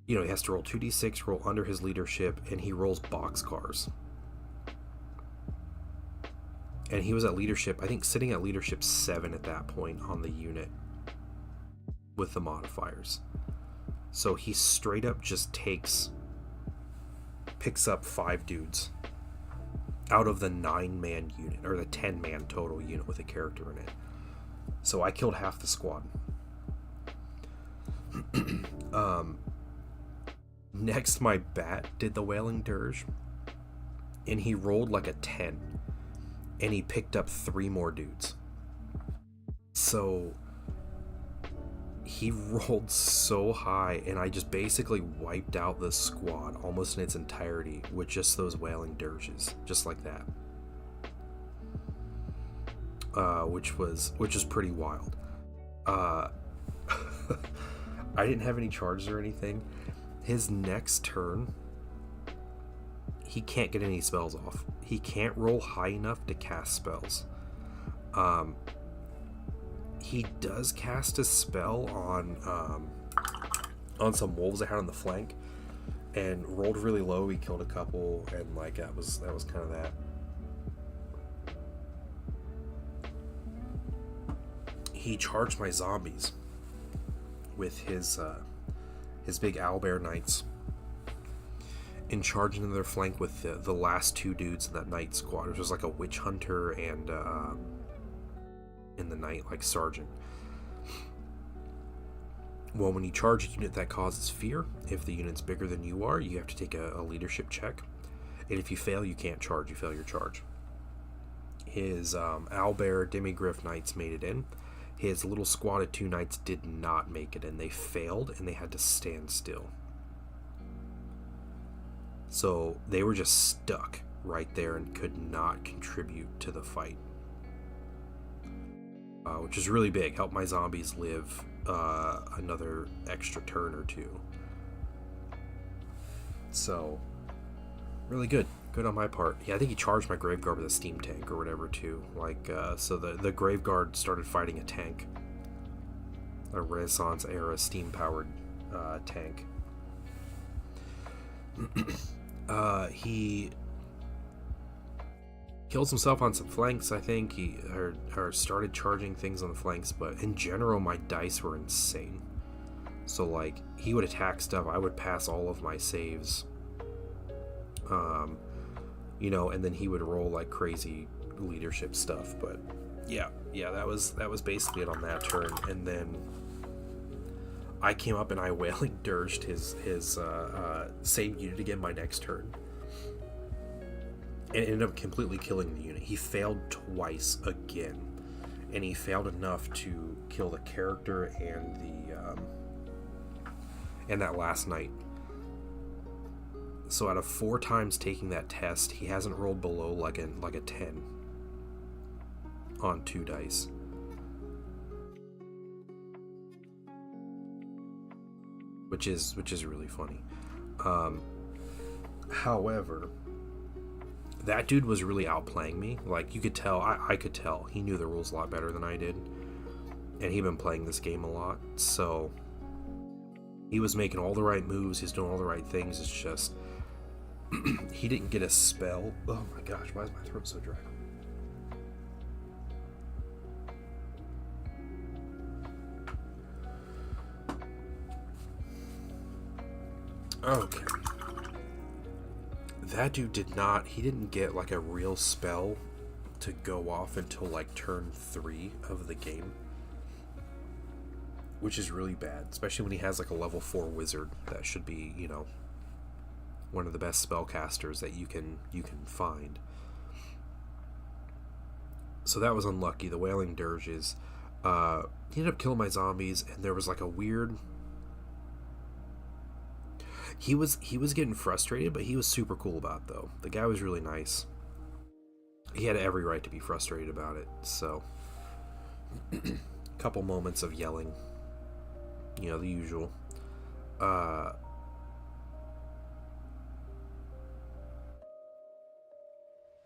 he has to roll 2d6, roll under his leadership, and he rolls boxcars. And he was at leadership, I think sitting at leadership 7 at that point on the unit with the modifiers. So he straight up just picks up 5 dudes out of the 9-man unit, or the 10-man total unit with a character in it. So I killed half the squad. Next, my bat did the Wailing Dirge, and he rolled like a 10, and he picked up 3 more dudes. So he rolled so high, and I just basically wiped out the squad almost in its entirety with just those Wailing Dirges, just like that. Which was pretty wild. I didn't have any charges or anything. His next turn, he can't get any spells off. He can't roll high enough to cast spells. He does cast a spell on some wolves I had on the flank, and rolled really low. He killed a couple, and like that was kind of that. He charged my zombies with his big owlbear knights, and charging into their flank with the last 2 dudes in that knight squad, which was like a witch hunter and in the knight like sergeant. Well, when you charge a unit that causes fear, if the unit's bigger than you are, you have to take a leadership check, and if you fail, you can't charge. You fail your charge. His owlbear demigryph knights made it in. His little squad of 2 knights did not make it in. They failed, and they had to stand still. So they were just stuck right there and could not contribute to the fight. Which is really big. Helped my zombies live another extra turn or 2. So, really good. Good on my part. Yeah, I think he charged my Graveguard with a steam tank or whatever too. Like, so the Graveguard started fighting a tank. A Renaissance era steam powered tank. He kills himself on some flanks, I think. He started charging things on the flanks, but in general, my dice were insane. So, like, he would attack stuff, I would pass all of my saves. And then he would roll like crazy leadership stuff. But yeah, that was basically it on that turn. And then I came up and I Wailing Dirged his same unit again my next turn, and ended up completely killing the unit. He failed twice again, and he failed enough to kill the character and that last knight. So out of 4 times taking that test, he hasn't rolled below like a 10 on 2 dice. Which is really funny. However, that dude was really outplaying me. Like, you could tell, I could tell he knew the rules a lot better than I did, and he'd been playing this game a lot, so he was making all the right moves, he's doing all the right things. It's just he didn't get a spell. Oh my gosh, why is my throat so dry? Okay. That dude didn't get like a real spell to go off until like turn 3 of the game. Which is really bad, especially when he has like a level 4 wizard that should be, one of the best spellcasters that you can find. So that was unlucky. The Wailing Dirges. He ended up killing my zombies, and there was like a weird. He was getting frustrated, but he was super cool about it, though. The guy was really nice. He had every right to be frustrated about it. So Couple moments of yelling, you know, the usual.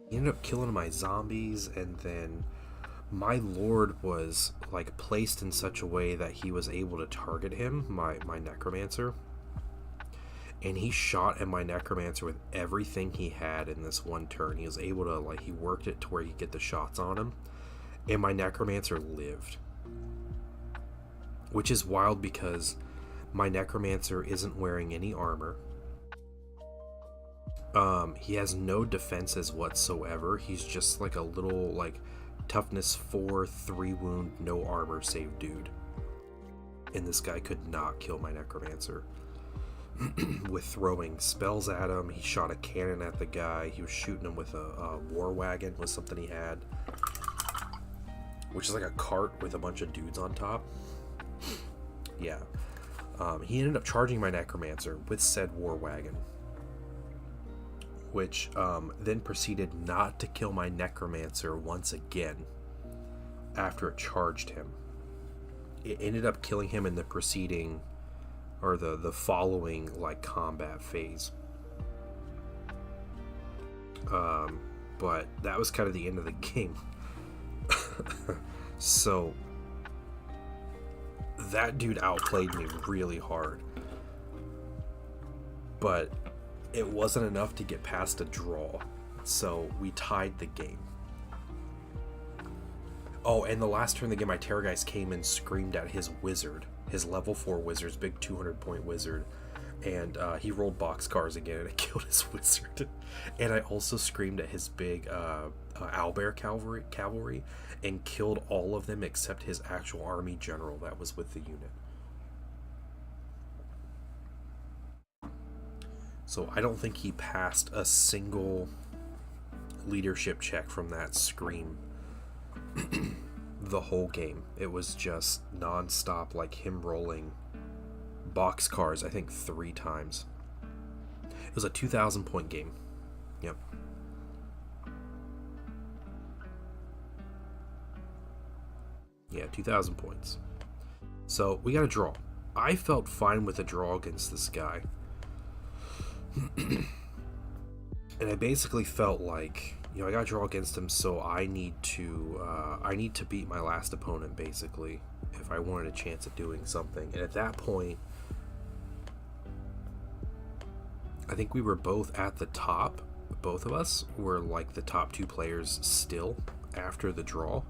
He ended up killing my zombies, and then my lord was like placed in such a way that he was able to target him, my necromancer. And he shot at my necromancer with everything he had in this one turn. He was able to, like, he worked it to where he could get the shots on him. And my necromancer lived. Which is wild because my necromancer isn't wearing any armor. He has no defenses whatsoever. He's just like a little, like, toughness 4, 3 wound, no armor save dude. And this guy could not kill my necromancer. With throwing spells at him. He shot a cannon at the guy. He was shooting him with a war wagon, was something he had, which is like a cart with a bunch of dudes on top. Yeah. He ended up charging my necromancer with said war wagon, which then proceeded not to kill my necromancer once again after it charged him. It ended up killing him in the preceding, or the following, like, combat phase. But that was kind of the end of the game. So that dude outplayed me really hard, but it wasn't enough to get past a draw, so we tied the game. Oh, and the last turn of the game, my Terrorgeist came and screamed at his wizard, his level 4 wizard's big 200-point wizard, and he rolled boxcars again, and it killed his wizard. And I also screamed at his big owlbear cavalry and killed all of them except his actual army general that was with the unit. So I don't think he passed a single leadership check from that scream the whole game. It was just non-stop, like him rolling boxcars, I think 3 times. It was a 2,000 point game. Yep. Yeah, 2,000 points. So we got a draw. I felt fine with a draw against this guy. And I basically felt like, you know, I got a draw against him, so I need to beat my last opponent, basically, if I wanted a chance at doing something. And at that point, I think we were both at the top. Both of us were like the top 2 players still after the draw.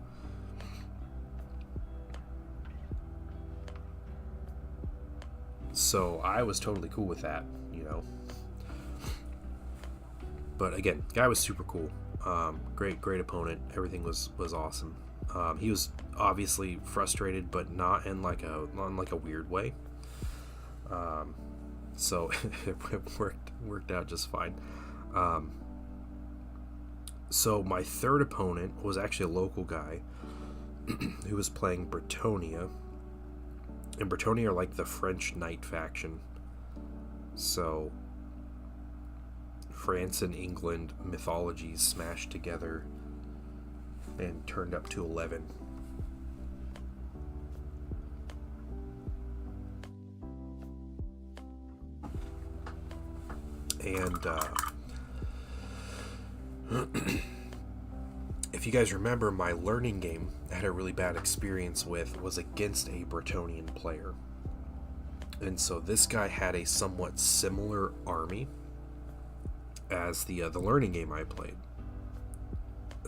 So I was totally cool with that, you know. But again, guy was super cool. Great opponent. Everything was awesome. He was obviously frustrated, but not in like a weird way. So it worked out just fine. So my third opponent was actually a local guy who was playing Bretonnia. And Bretonnia are like the French knight faction. So France and England mythologies smashed together and turned up to 11. And if you guys remember, my learning game I had a really bad experience with was against a Bretonnian player. And so this guy had a somewhat similar army as the learning game I played.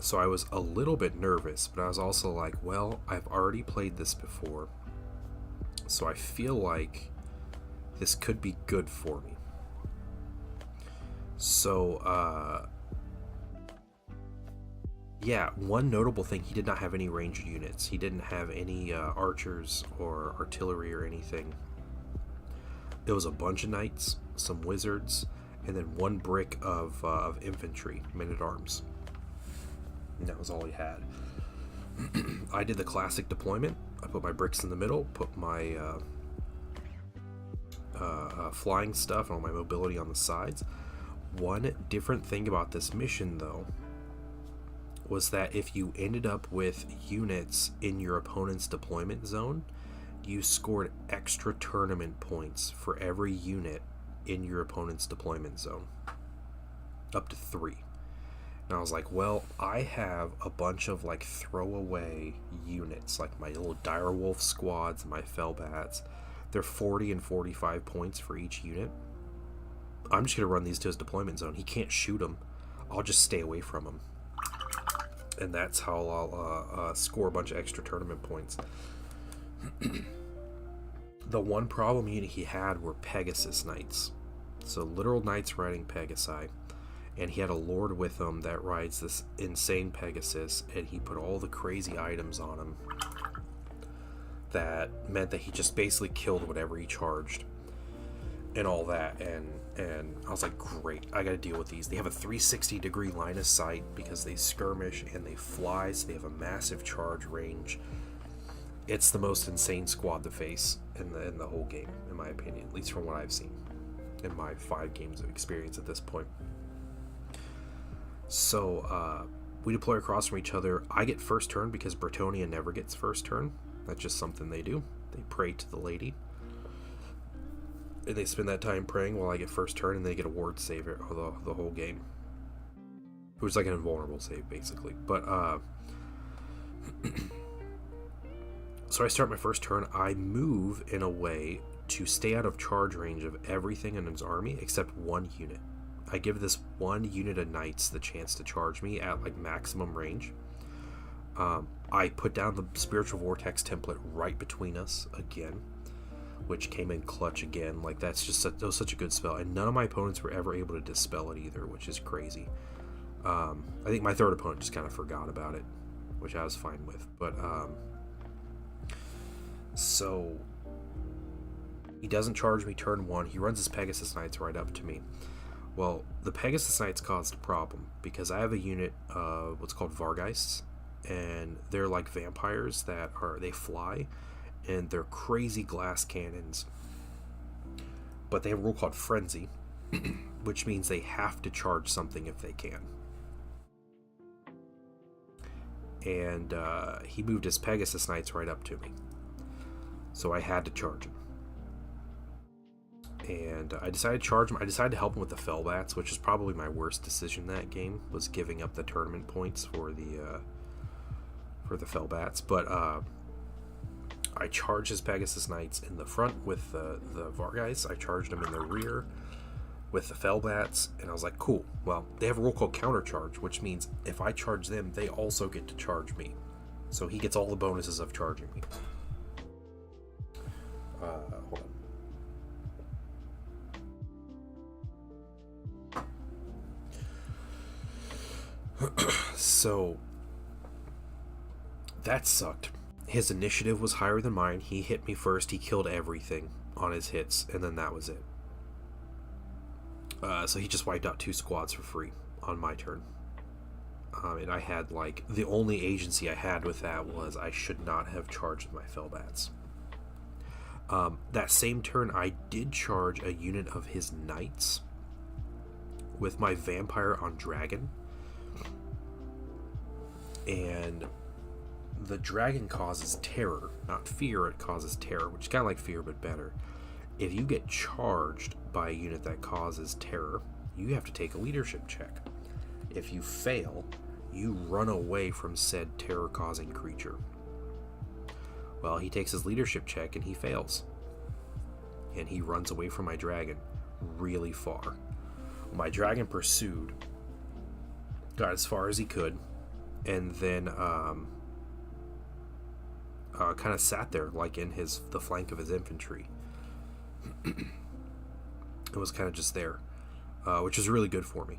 So I was a little bit nervous, but I was also like, well, I've already played this before, so I feel like this could be good for me. So yeah, one notable thing, he did not have any ranged units. He didn't have any archers or artillery or anything. It was a bunch of knights, some wizards, and then 1 brick of infantry, men-at-arms. And that was all he had. I did the classic deployment. I put my bricks in the middle, put my flying stuff and all my mobility on the sides. One different thing about this mission, though, was that if you ended up with units in your opponent's deployment zone, you scored extra tournament points for every unit in your opponent's deployment zone. Up to 3. And I was like, well, I have a bunch of like throwaway units, like my little direwolf squads and my fellbats. They're 40 and 45 points for each unit. I'm just going to run these to his deployment zone. He can't shoot them. I'll just stay away from him. And that's how I'll score a bunch of extra tournament points. The one problem unit he had were Pegasus Knights. So literal knights riding Pegasi. And he had a lord with him that rides this insane Pegasus, and he put all the crazy items on him. That meant that he just basically killed whatever he charged. And all that, and I was like, great, I gotta deal with these. They have a 360-degree line of sight because they skirmish and they fly, so they have a massive charge range. It's the most insane squad to face in the whole game, in my opinion, at least from what I've seen in my 5 games of experience at this point. So we deploy across from each other. I get first turn because Bretonnia never gets first turn. That's just something they do. They pray to the lady. And they spend that time praying while I get first turn, and they get a ward save the whole game. It was like an invulnerable save, basically. But, so I start my first turn. I move in a way to stay out of charge range of everything in his army except one unit. I give this one unit of knights the chance to charge me at, like, maximum range. I put down the Spiritual Vortex template right between us again, which came in clutch again. Like, that was such a good spell, and none of my opponents were ever able to dispel it either, which is crazy. I think my third opponent just kind of forgot about it, which I was fine with. But so he doesn't charge me turn 1. He runs his Pegasus Knights right up to me. Well, the Pegasus Knights caused a problem because I have a unit of what's called Vargheists, and they're like vampires they fly, and they're crazy glass cannons. But they have a rule called Frenzy, which means they have to charge something if they can. And he moved his Pegasus Knights right up to me, so I had to charge him. And I decided to charge him. I decided to help him with the Fellbats, which is probably my worst decision that game, was giving up the tournament points for the Fellbats. But I charged his Pegasus Knights in the front with the Vargheists. I charged him in the rear with the Fellbats, and I was like, cool. Well, they have a rule called Countercharge, which means if I charge them, they also get to charge me. So he gets all the bonuses of charging me. Hold on. So that sucked. His initiative was higher than mine. He hit me first. He killed everything on his hits, and then that was it. So he just wiped out 2 squads for free on my turn. And I had, like, the only agency I had with that was I should not have charged my Fellbats. That same turn, I did charge a unit of his knights with my vampire on dragon. And the dragon causes terror, not fear. It causes terror, which is kind of like fear but better. If you get charged by a unit that causes terror, you have to take a leadership check. If you fail, you run away from said terror-causing creature. Well, he takes his leadership check and he fails, and he runs away from my dragon really far. My dragon pursued, got as far as he could, and then kind of sat there, like in the flank of his infantry. It was kind of just there, which was really good for me.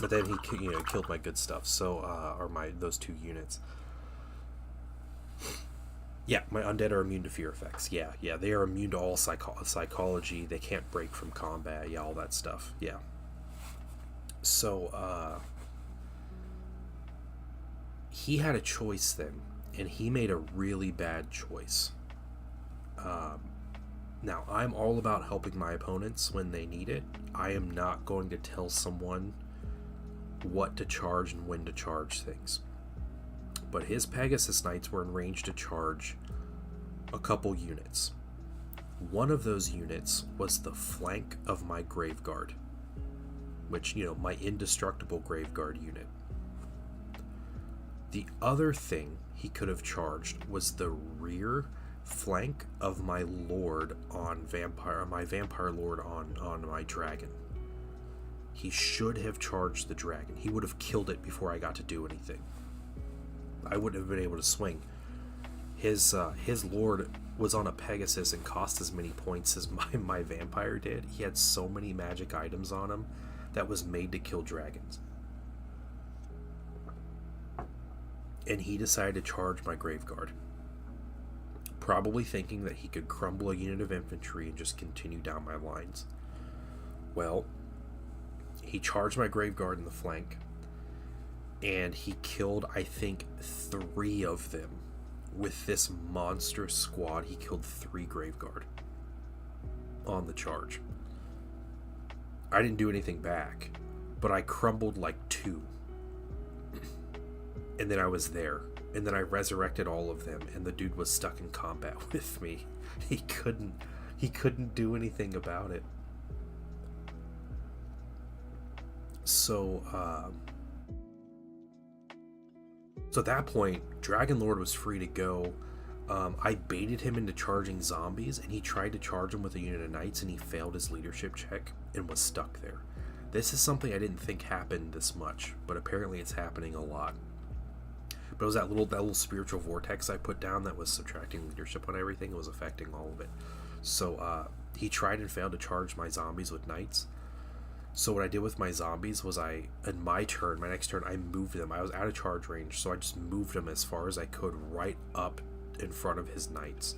But then he killed my good stuff. So those 2 units. Yeah, my undead are immune to fear effects. Yeah, they are immune to all psychology. They can't break from combat. Yeah, all that stuff. Yeah. So he had a choice then, and he made a really bad choice. Now, I'm all about helping my opponents when they need it. I am not going to tell someone what to charge and when to charge things. But his Pegasus Knights were in range to charge a couple units. One of those units was the flank of my Graveguard, which, my indestructible Graveguard unit. The other thing he could have charged was the rear flank of my Lord on my Vampire Lord on my Dragon. He should have charged the Dragon. He would have killed it before I got to do anything. I wouldn't have been able to swing. His Lord was on a Pegasus and cost as many points as my Vampire did. He had so many magic items on him that was made to kill dragons. And he decided to charge my Graveguard, probably thinking that he could crumble a unit of infantry and just continue down my lines. Well, he charged my Graveguard in the flank, and he killed, I think, 3 of them. With this monstrous squad, he killed 3 Graveguard on the charge. I didn't do anything back, but I crumbled like 2. And then I was there. And then I resurrected all of them, and the dude was stuck in combat with me. He couldn't do anything about it. So at that point, Dragon Lord was free to go. I baited him into charging zombies, and he tried to charge him with a unit of knights, and he failed his leadership check and was stuck there. This is something I didn't think happened this much, but apparently it's happening a lot. But it was that little spiritual vortex I put down that was subtracting leadership on everything. It was affecting all of it. So he tried and failed to charge my zombies with knights. So what I did with my zombies was my next turn, I moved them. I was out of charge range, so I just moved them as far as I could right up in front of his knights.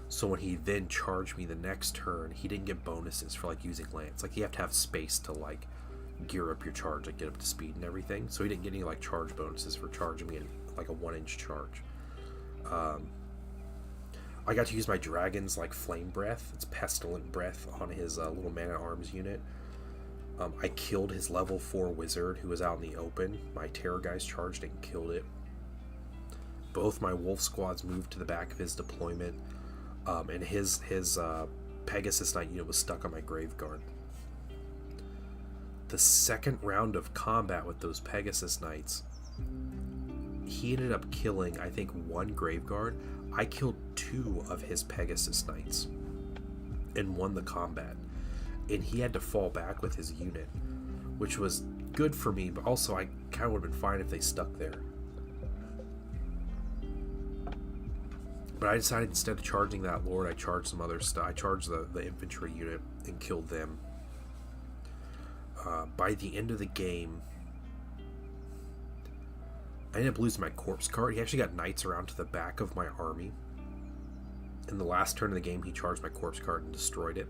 So when he then charged me the next turn, he didn't get bonuses for using lance. You have to have space to gear up your charge, get up to speed and everything. So he didn't get any charge bonuses for charging me in a 1-inch charge. I got to use my dragon's flame breath. It's pestilent breath on his little man-at-arms unit. I killed his level 4 wizard who was out in the open. My terror guys charged and killed it. Both my wolf squads moved to the back of his deployment, and his Pegasus Knight unit was stuck on my Graveguard. The second round of combat with those Pegasus Knights, he ended up killing, I think, 1 Graveguard. I killed 2 of his Pegasus Knights and won the combat. And he had to fall back with his unit, which was good for me, but also I kind of would have been fine if they stuck there. But I decided instead of charging that Lord, I charged some other stuff. I charged the infantry unit and killed them. By the end of the game, I ended up losing my corpse card. He actually got knights around to the back of my army. In the last turn of the game, he charged my corpse card and destroyed it.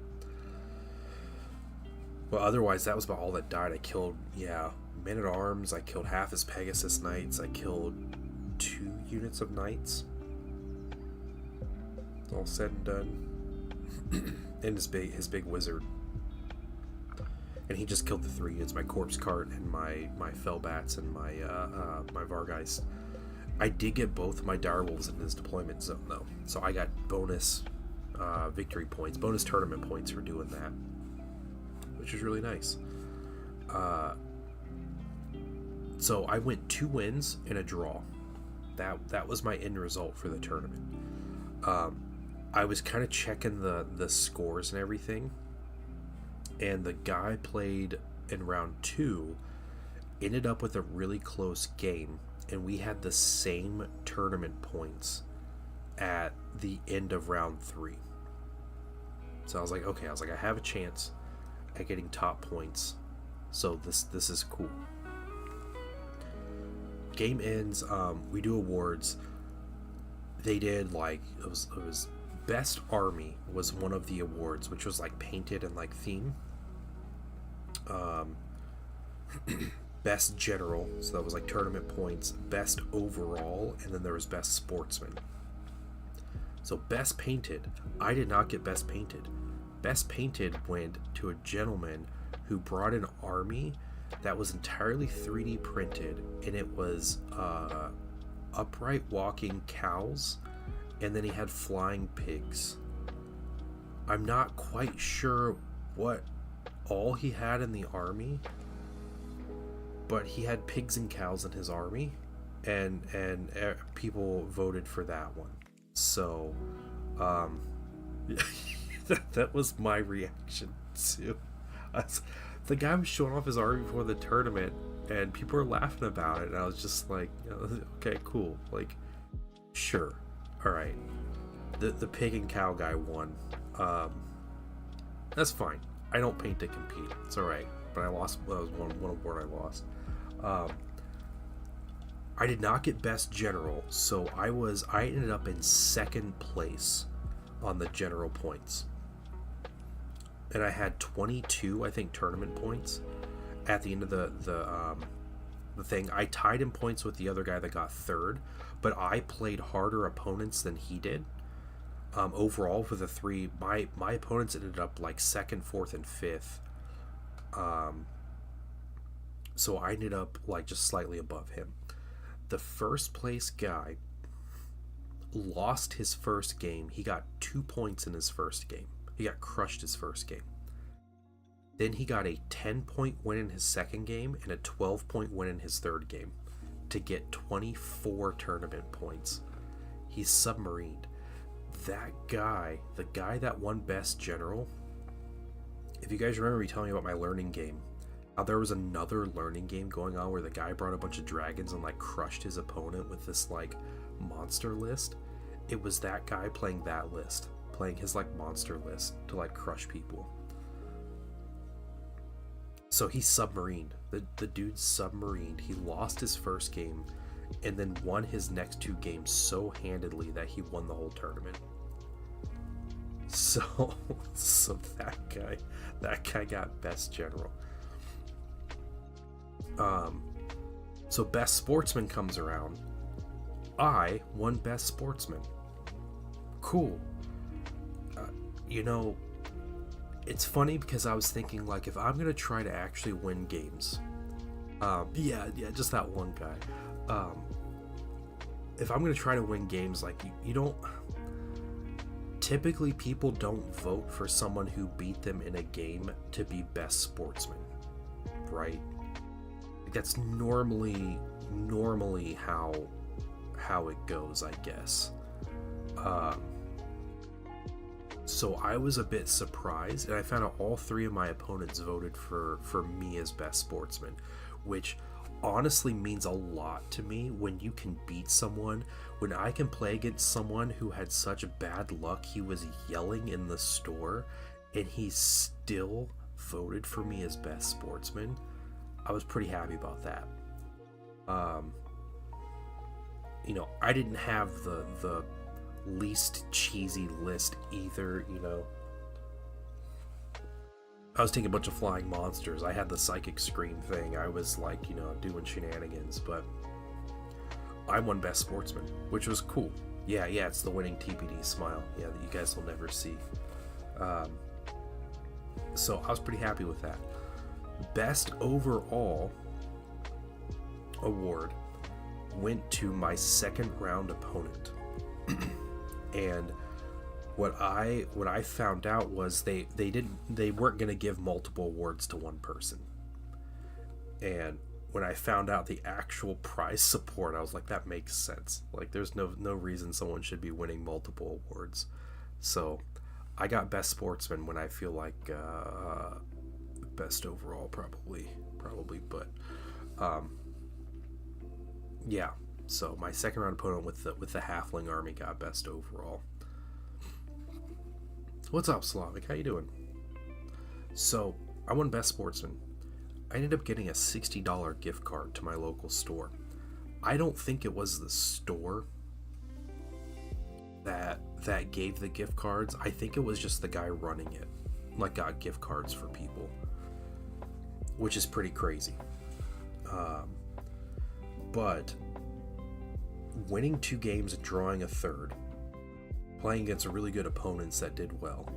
But otherwise, that was about all that died. I killed, men-at-arms. I killed half his Pegasus Knights. I killed 2 units of knights. All said and done. And his big wizard. And he just killed the 3 units, my corpse cart and my Fellbats and my Vargeist. I did get both of my direwolves in his deployment zone though. So I got bonus victory points, bonus tournament points for doing that, which was really nice. So I went 2 wins and a draw. That was my end result for the tournament. I was kind of checking the scores and everything, and the guy played in round 2 ended up with a really close game, and we had the same tournament points at the end of round 3. So I was like, okay, I have a chance at getting top points, so this is cool. Game ends, we do awards. They did it was best army was one of the awards, which was painted and theme. Best general, so that was tournament points. Best overall, and then there was best sportsman. So best painted, I did not get best painted. Best painted went to a gentleman who brought an army that was entirely 3D printed, and it was upright walking cows, and then he had flying pigs. I'm not quite sure what all he had in the army, but he had pigs and cows in his army, and people voted for that one. So that was my reaction to the guy was showing off his army before the tournament, and people were laughing about it, and I was just like, okay, cool, like, sure, all right. The pig and cow guy won. That's fine. I don't paint to compete. It's all right. But I lost. That was one award I lost. I did not get best general, so I ended up in second place on the general points, and I had 22, I think, tournament points at the end of the thing. I tied in points with the other guy that got third, but I played harder opponents than he did. Overall, for the three, my opponents ended up like second, fourth, and fifth. So I ended up like just slightly above him. The first place guy lost his first game. He got 2 points in his first game. He got crushed his first game. Then he got a 10-point win in his second game and a 12-point win in his third game to get 24 tournament points. He's submarined. That guy, the guy that won best general, if you guys remember me telling you about my learning game, how there was another learning game going on where the guy brought a bunch of dragons and like crushed his opponent with this like monster list. It was that guy playing that list, playing his like monster list to like crush people. So he submarined. The dude submarined. He lost his first game and then won his next 2 games so handedly that he won the whole tournament. So that guy got best general. So best sportsman comes around. I won best sportsman. Cool. It's funny because I was thinking, like, if I'm gonna try to actually win games, just that one guy. If I'm gonna try to win games, like, you don't. Typically, people don't vote for someone who beat them in a game to be best sportsman, right? That's normally how it goes, I guess. So I was a bit surprised, and I found out all 3 of my opponents voted for me as best sportsman, which honestly means a lot to me when you can beat someone. When I can play against someone who had such bad luck, he was yelling in the store, and he still voted for me as best sportsman. I was pretty happy about that. I didn't have the least cheesy list either, I was taking a bunch of flying monsters. I had the psychic scream thing. I was like, doing shenanigans, but I won best sportsman, which was cool. Yeah, it's the winning TPD smile. Yeah, that you guys will never see. So I was pretty happy with that. Best overall award went to my second round opponent. And what I found out was they weren't going to give multiple awards to one person. And when I found out the actual prize support, I was like, that makes sense. Like, there's no reason someone should be winning multiple awards. So I got best sportsman when I feel like best overall probably, but yeah. So my second round opponent with the halfling army got best overall. What's up, Slavic? How you doing? So I won best sportsman. I ended up getting a $60 gift card to my local store. I don't think it was the store that gave the gift cards. I think it was just the guy running it, like, got gift cards for people, which is pretty crazy. But winning 2 games and drawing a third, playing against really good opponents that did well,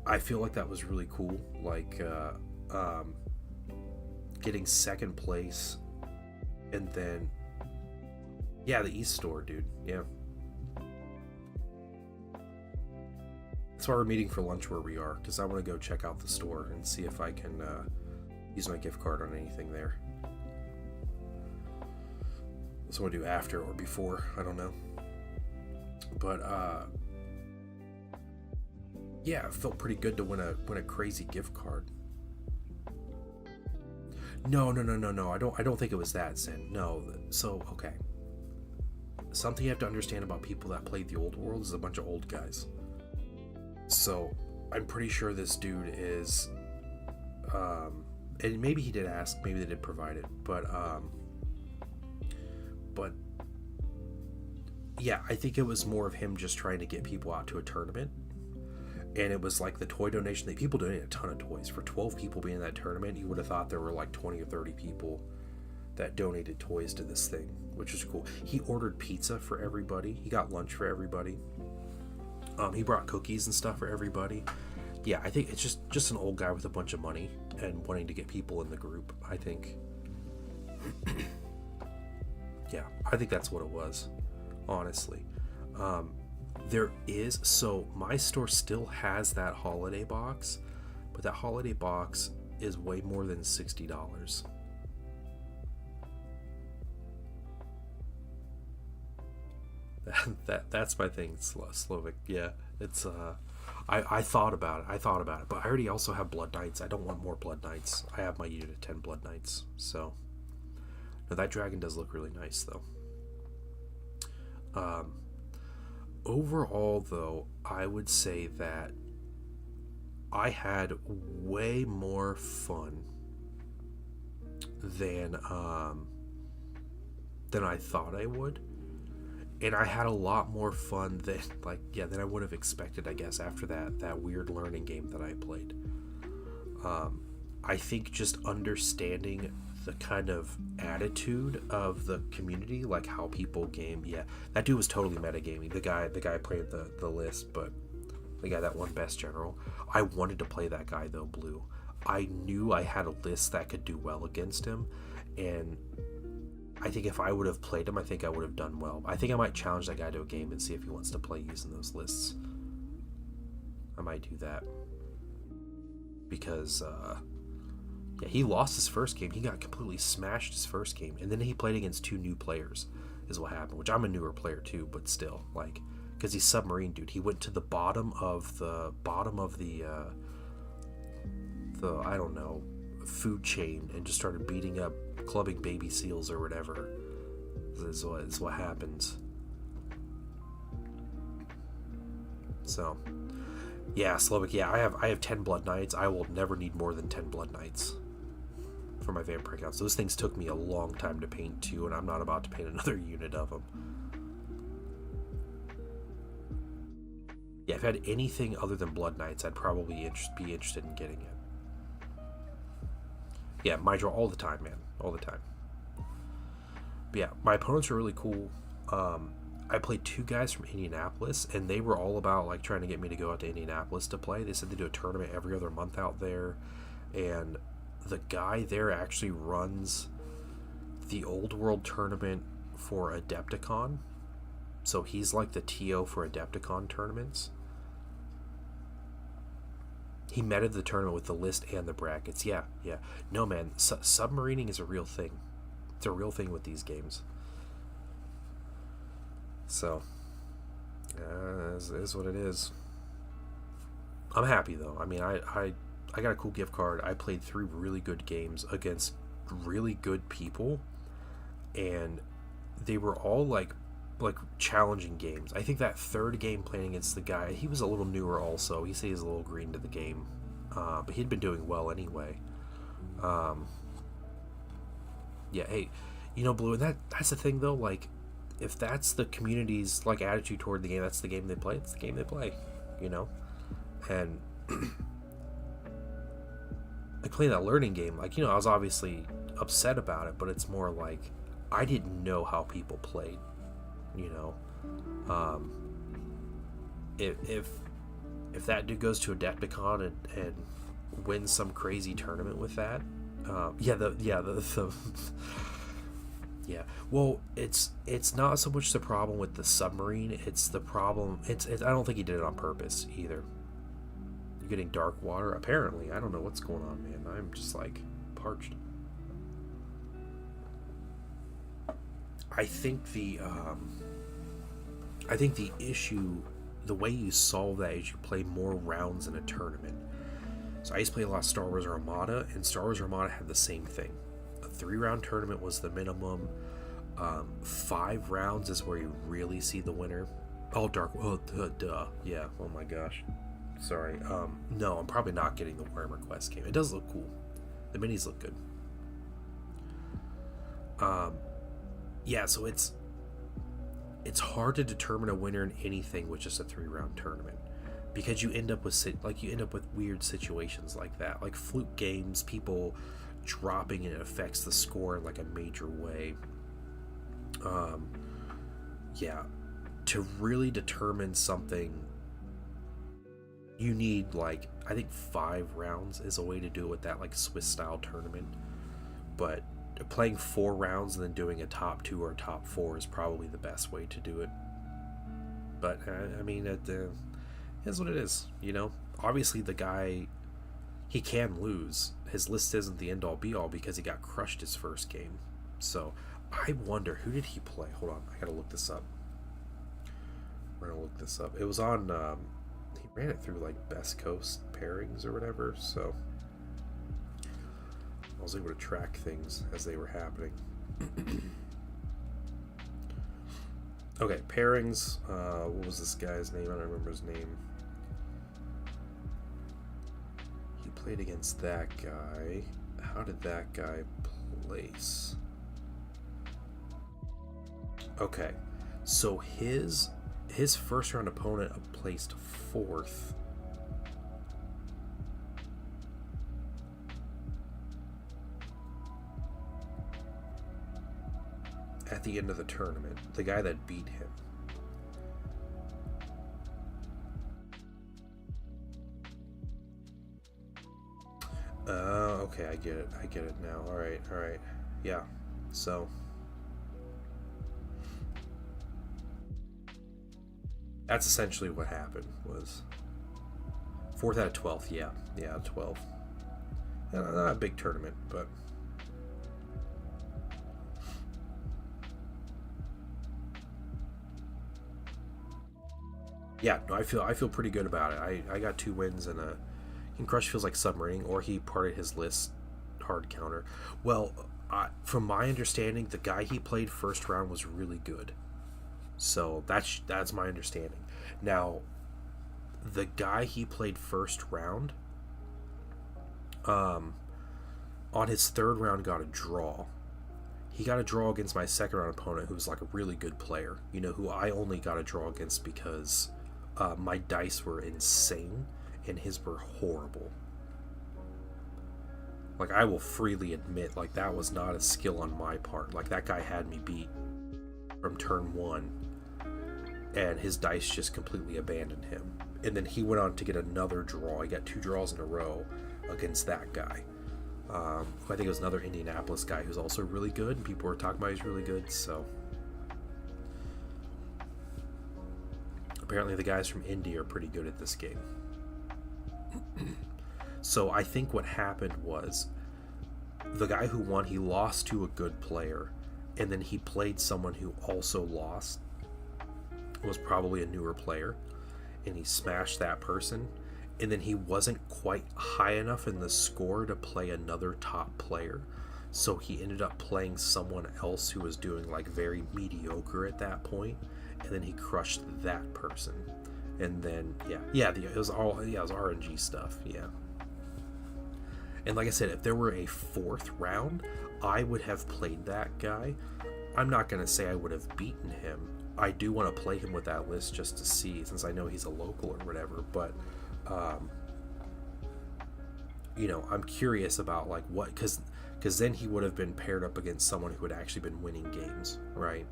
I feel like that was really cool. Like, getting second place, and then yeah, the East store, dude. Yeah. That's why we're meeting for lunch where we are, because I want to go check out the store and see if I can use my gift card on anything there. So I do after or before, I don't know. But yeah, it felt pretty good to win a crazy gift card. No. I don't think it was that, Sin. No. So okay. Something you have to understand about people that played the old world is a bunch of old guys. So I'm pretty sure this dude is and maybe he did ask, maybe they did provide it, but yeah, I think it was more of him just trying to get people out to a tournament. And it was like the toy donation that people donated a ton of toys. For 12 people being in that tournament, you would have thought there were like 20 or 30 people that donated toys to this thing, which is cool. He ordered pizza for everybody. He got lunch for everybody. He brought cookies and stuff for everybody. Yeah, I think it's just an old guy with a bunch of money and wanting to get people in the group, I think. Yeah, I think that's what it was, honestly. So my store still has that holiday box, but that holiday box is way more than $60. That's my thing, Slovak. Yeah, it's I thought about it, but I already also have Blood Knights. I don't want more Blood Knights. I have my unit of 10 Blood Knights, so now that dragon does look really nice though. Overall though, I would say that I had way more fun than I thought I would. And I had a lot more fun than I would have expected, I guess, after that weird learning game that I played. I think just understanding the kind of attitude of the community, like how people game. Yeah, that dude was totally metagaming. The guy played the list, but the guy that won Best General. I wanted to play that guy though, Blue. I knew I had a list that could do well against him, and I think if I would have played him, I think I would have done well. I think I might challenge that guy to a game and see if he wants to play using those lists. I might do that. Because, yeah, he lost his first game. He got completely smashed his first game. And then he played against 2 new players, is what happened. Which I'm a newer player too, but still. Like, because he's Submarine Dude. He went to the bottom of the I don't know, food chain and just started beating up, clubbing baby seals or whatever. Is what happens. So yeah, Slovak, yeah, I have 10 Blood Knights. I will never need more than 10 Blood Knights for my vampire accounts. Those things took me a long time to paint too, and I'm not about to paint another unit of them. Yeah, if I had anything other than Blood Knights, I'd probably be interested in getting it. Yeah, my draw all the time, man. All the time. But yeah, my opponents are really cool. I played 2 guys from Indianapolis, and they were all about like trying to get me to go out to Indianapolis to play. They said they do a tournament every other month out there, and the guy there actually runs the Old World tournament for Adepticon. So he's like the TO for Adepticon tournaments. He meted the tournament with the list and the brackets. Yeah. No, man, submarining is a real thing. It's a real thing with these games. So, it is what it is. I'm happy, though. I mean, I got a cool gift card. I played 3 really good games against really good people. And they were all, like challenging games. I think that 3rd game playing against the guy, he was a little newer also. He said he's a little green to the game, but he'd been doing well anyway. Yeah, hey, Blue, and that's the thing though. Like, if that's the community's like attitude toward the game, that's the game they play. It's the game they play, And like playing that learning game, like I was obviously upset about it, but it's more like I didn't know how people played. If that dude goes to Adepticon and wins some crazy tournament with that, The yeah. Well, it's not so much the problem with the submarine. It's the problem. I don't think he did it on purpose either. You're getting dark water. Apparently, I don't know what's going on, man. I'm just like parched. I think the issue, the way you solve that is you play more rounds in a tournament. So I used to play a lot of Star Wars Armada, and Star Wars Armada had the same thing. A 3-round tournament was the minimum. 5 rounds is where you really see the winner. Oh, dark. Oh, duh. Yeah. Oh my gosh. Sorry. No, I'm probably not getting the Worm Request game. It does look cool. The minis look good. Yeah. So it's hard to determine a winner in anything with just a 3-round tournament, because you end up with weird situations like that, like fluke games, people dropping, and it affects the score in like a major way. Yeah, to really determine something, you need, like, I think 5 rounds is a way to do it with that, like, Swiss style tournament. But playing 4 rounds and then doing a top 2 or top 4 is probably the best way to do it. But I mean, it is what it is, you know. Obviously, the guy, he can lose. His list isn't the end all be all because he got crushed his first game. So I wonder, who did he play? Hold on, I gotta look this up. We're gonna look this up. It was on. He ran it through like Best Coast pairings or whatever, so I was able to track things as they were happening. Okay, pairings. What was this guy's name? I don't remember his name. He played against that guy. How did that guy place? Okay, so his first round opponent placed 4th. At the end of the tournament, the guy that beat him. Okay, I get it now. All right, yeah. So that's essentially what happened. Was 4th out of 12th. Yeah, 12. Not a big tournament, but yeah, no, I feel pretty good about it. I got 2 wins and Crush feels like submarine, or he parted his list hard counter. Well, from my understanding, the guy he played first round was really good. So that's my understanding. Now, the guy he played first round, on his 3rd round got a draw. He got a draw against my 2nd round opponent, who was like a really good player. You know, who I only got a draw against because my dice were insane and his were horrible. Like, I will freely admit, like, that was not a skill on my part. Like, that guy had me beat from turn 1, and his dice just completely abandoned him. And then he went on to get another draw. He got 2 draws in a row against that guy. I think it was another Indianapolis guy who's also really good, and people were talking about he's really good, so apparently the guys from Indy are pretty good at this game. So I think what happened was, the guy who won, he lost to a good player, and then he played someone who also lost, was probably a newer player, and he smashed that person, and then he wasn't quite high enough in the score to play another top player, so he ended up playing someone else who was doing like very mediocre at that point, and then he crushed that person. And then it was RNG stuff. Yeah. And like I said, if there were a 4th round, I would have played that guy. I'm not gonna say I would have beaten him. I do want to play him with that list just to see, since I know he's a local or whatever. But you know, I'm curious about like what, because then he would have been paired up against someone who had actually been winning games, right?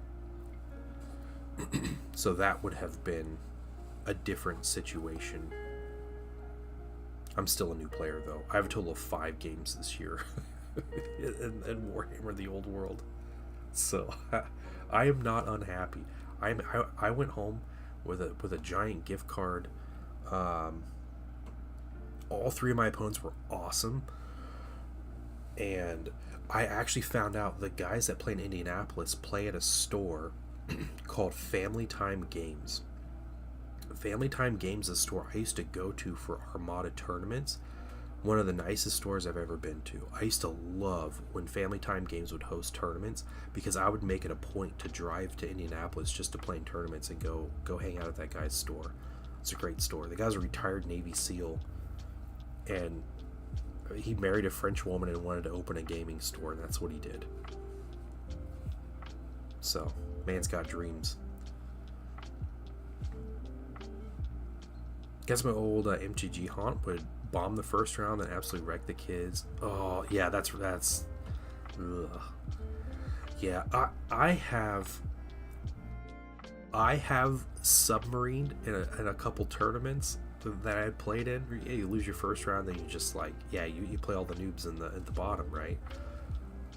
So that would have been a different situation. I'm still a new player though. I have a total of 5 games this year. in Warhammer: The Old World. So I am not unhappy. I went home with a giant gift card. Um, all three of my opponents were awesome, and I actually found out the guys that play in Indianapolis play at a store called Family Time Games. Family Time Games is a store I used to go to for Armada tournaments. One of the nicest stores I've ever been to. I used to love when Family Time Games would host tournaments because I would make it a point to drive to Indianapolis just to play in tournaments and go hang out at that guy's store. It's a great store. The guy's a retired Navy SEAL, and he married a French woman and wanted to open a gaming store, and that's what he did. So, man's got dreams. Guess my old MTG haunt would bomb the first round and absolutely wreck the kids. Oh yeah, that's ugh. Yeah, I have submarined in a couple tournaments that I played in. Yeah, you lose your first round, then you just like, yeah, you play all the noobs at the bottom, right?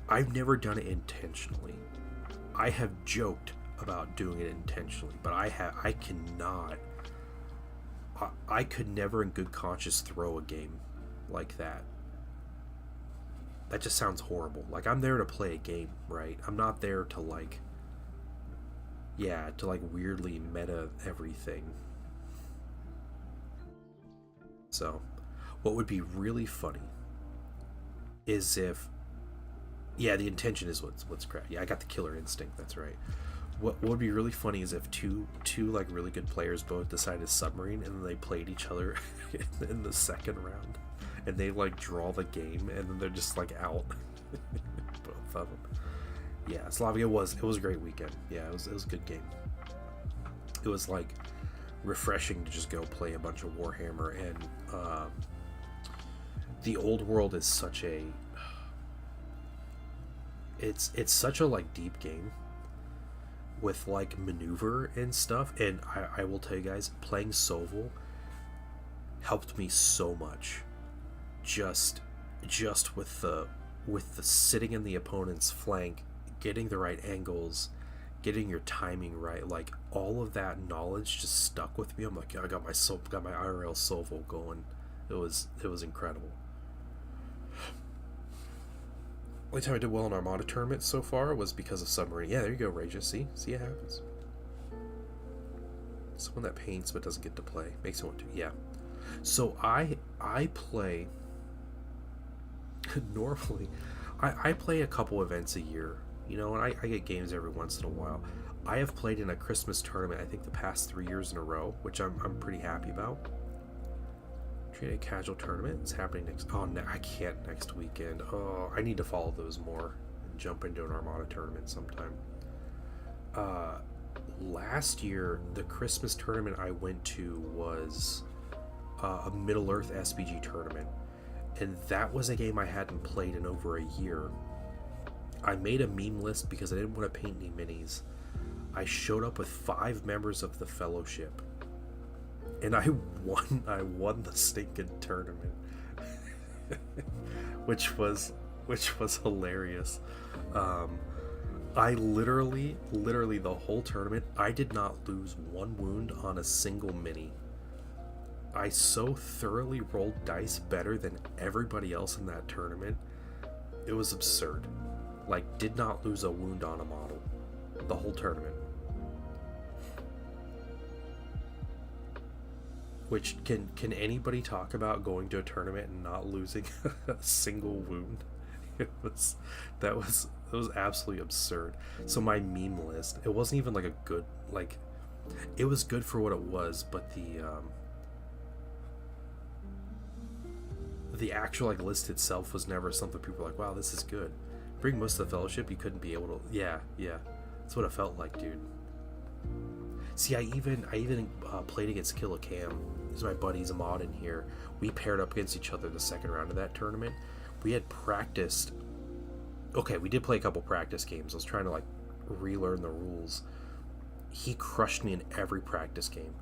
I've never done it intentionally. I have joked about doing it intentionally, but I cannot. I could never in good conscience throw a game like that. That just sounds horrible. Like, I'm there to play a game, right? I'm not there to like weirdly meta everything. So, what would be really funny is if, yeah, the intention is what's crap. Yeah, I got the killer instinct. That's right. What would be really funny is if two like really good players both decided to submarine and then they played each other in the second round, and they like draw the game and then they're just like out. Both of them. Yeah, Slavia it was a great weekend. Yeah, it was a good game. It was like refreshing to just go play a bunch of Warhammer, and the Old World is such a it's such a like deep game with like maneuver and stuff, and I will tell you guys, playing Soval helped me so much. Just with the sitting in the opponent's flank, getting the right angles, getting your timing right, like all of that knowledge just stuck with me. I'm like, I got my IRL Soval going. It was incredible. Only time I did well in Armada tournaments so far was because of Submarine. Yeah, there you go, Raja. See it happens. Someone that paints but doesn't get to play makes it want to. Yeah. So I play normally. I play a couple events a year, and I get games every once in a while. I have played in a Christmas tournament, I think the past 3 years in a row, which I'm pretty happy about. A casual tournament. It's happening next. Oh, no, I can't next weekend. Oh, I need to follow those more and jump into an Armada tournament sometime. Last year, the Christmas tournament I went to was a Middle Earth SPG tournament, and that was a game I hadn't played in over a year. I made a meme list because I didn't want to paint any minis. I showed up with 5 members of the Fellowship, and I won the stinking tournament. which was hilarious. I literally the whole tournament, I did not lose one wound on a single mini. I so thoroughly rolled dice better than everybody else in that tournament. It was absurd. Like, did not lose a wound on a model the whole tournament. Which, can anybody talk about going to a tournament and not losing a single wound? It was absolutely absurd. So my meme list, it wasn't even like a good, like, it was good for what it was, but the actual like list itself was never something people were like, wow, this is good. Bring most of the Fellowship, you couldn't be able to. Yeah, that's what it felt like, dude. See, I even played against Killa Cam. He's my buddy, he's a mod in here. We paired up against each other the second round of that tournament. We had practiced. Okay, we did play a couple practice games. I was trying to like relearn the rules. He crushed me in every practice game.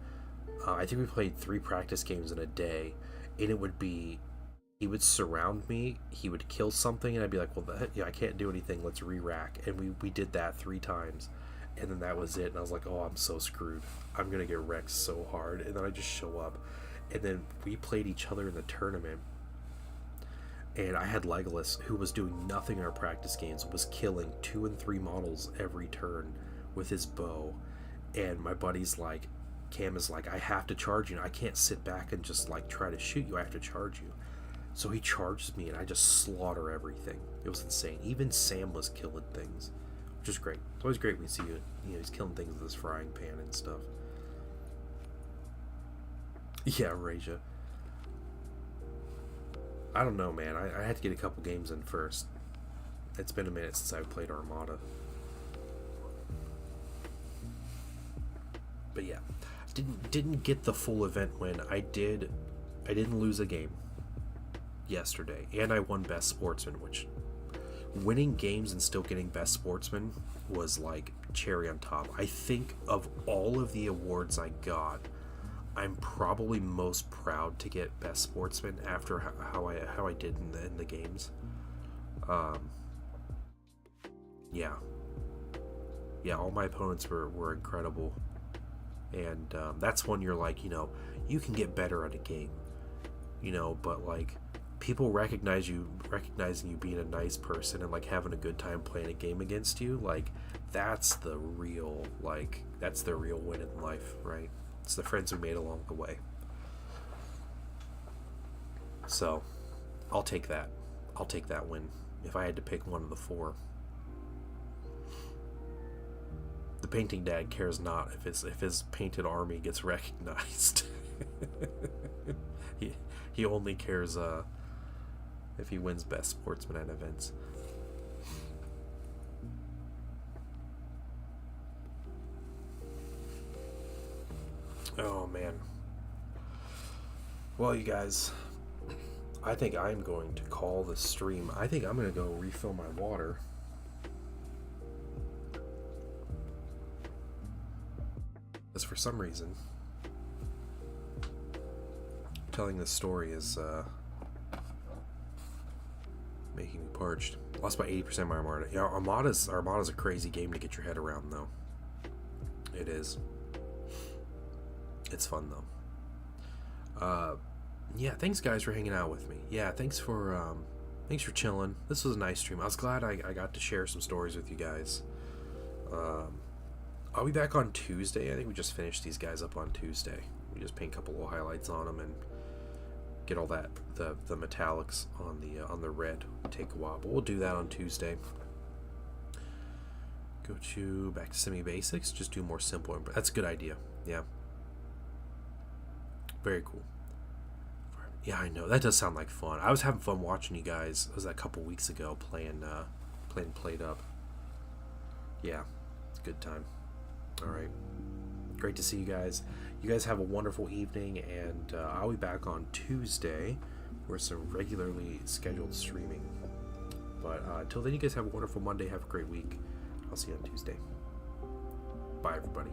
I think we played 3 practice games in a day, and it would be he would surround me, he would kill something, and I'd be like, well, yeah, I can't do anything, let's re-rack. And we did that 3 times, and then that was it. And I was like, oh, I'm so screwed. I'm going to get wrecked so hard. And then I just show up. And then we played each other in the tournament. And I had Legolas, who was doing nothing in our practice games, was killing 2 and 3 models every turn with his bow. And my buddy's like, Cam is like, I have to charge you. I can't sit back and just like try to shoot you. I have to charge you. So he charges me, and I just slaughter everything. It was insane. Even Sam was killing things, which is great. It's always great when you see you know, he's killing things with his frying pan and stuff. Yeah, Raja. I don't know, man. I had to get a couple games in first. It's been a minute since I've played Armada. But yeah, didn't get the full event win. I didn't lose a game yesterday, and I won Best Sportsman, which winning games and still getting Best Sportsman was like cherry on top. I think of all of the awards I got, I'm probably most proud to get Best Sportsman after how I did in the games. Yeah, all my opponents were incredible, and that's when you're like, you know, you can get better at a game, you know, but like people recognizing you being a nice person and like having a good time playing a game against you, like that's the real win in life, right? It's the friends we made along the way. So I'll take that win if I had to pick one of the 4. The painting dad cares not if his painted army gets recognized. he only cares if he wins Best Sportsman at events. Oh man. Well, you guys, I think I'm going to call the stream. I think I'm going to go refill my water. Because for some reason, telling this story is making me parched. Lost by 80% of my Armada. Yeah, Armada's a crazy game to get your head around, though. It is. It's fun, though. Yeah, thanks, guys, for hanging out with me. Yeah, thanks for chilling. This was a nice stream. I was glad I got to share some stories with you guys. I'll be back on Tuesday. I think we just finished these guys up on Tuesday. We just paint a couple little highlights on them and get all that the metallics on the red. It'll take a while, but we'll do that on Tuesday. Go back to semi basics. Just do more simple. That's a good idea. Yeah. Very cool. Yeah, I know. That does sound like fun. I was having fun watching you guys. It was a couple weeks ago playing Played Up. Yeah, it's a good time. All right. Great to see you guys. You guys have a wonderful evening, and I'll be back on Tuesday for some regularly scheduled streaming. But until then, you guys have a wonderful Monday. Have a great week. I'll see you on Tuesday. Bye, everybody.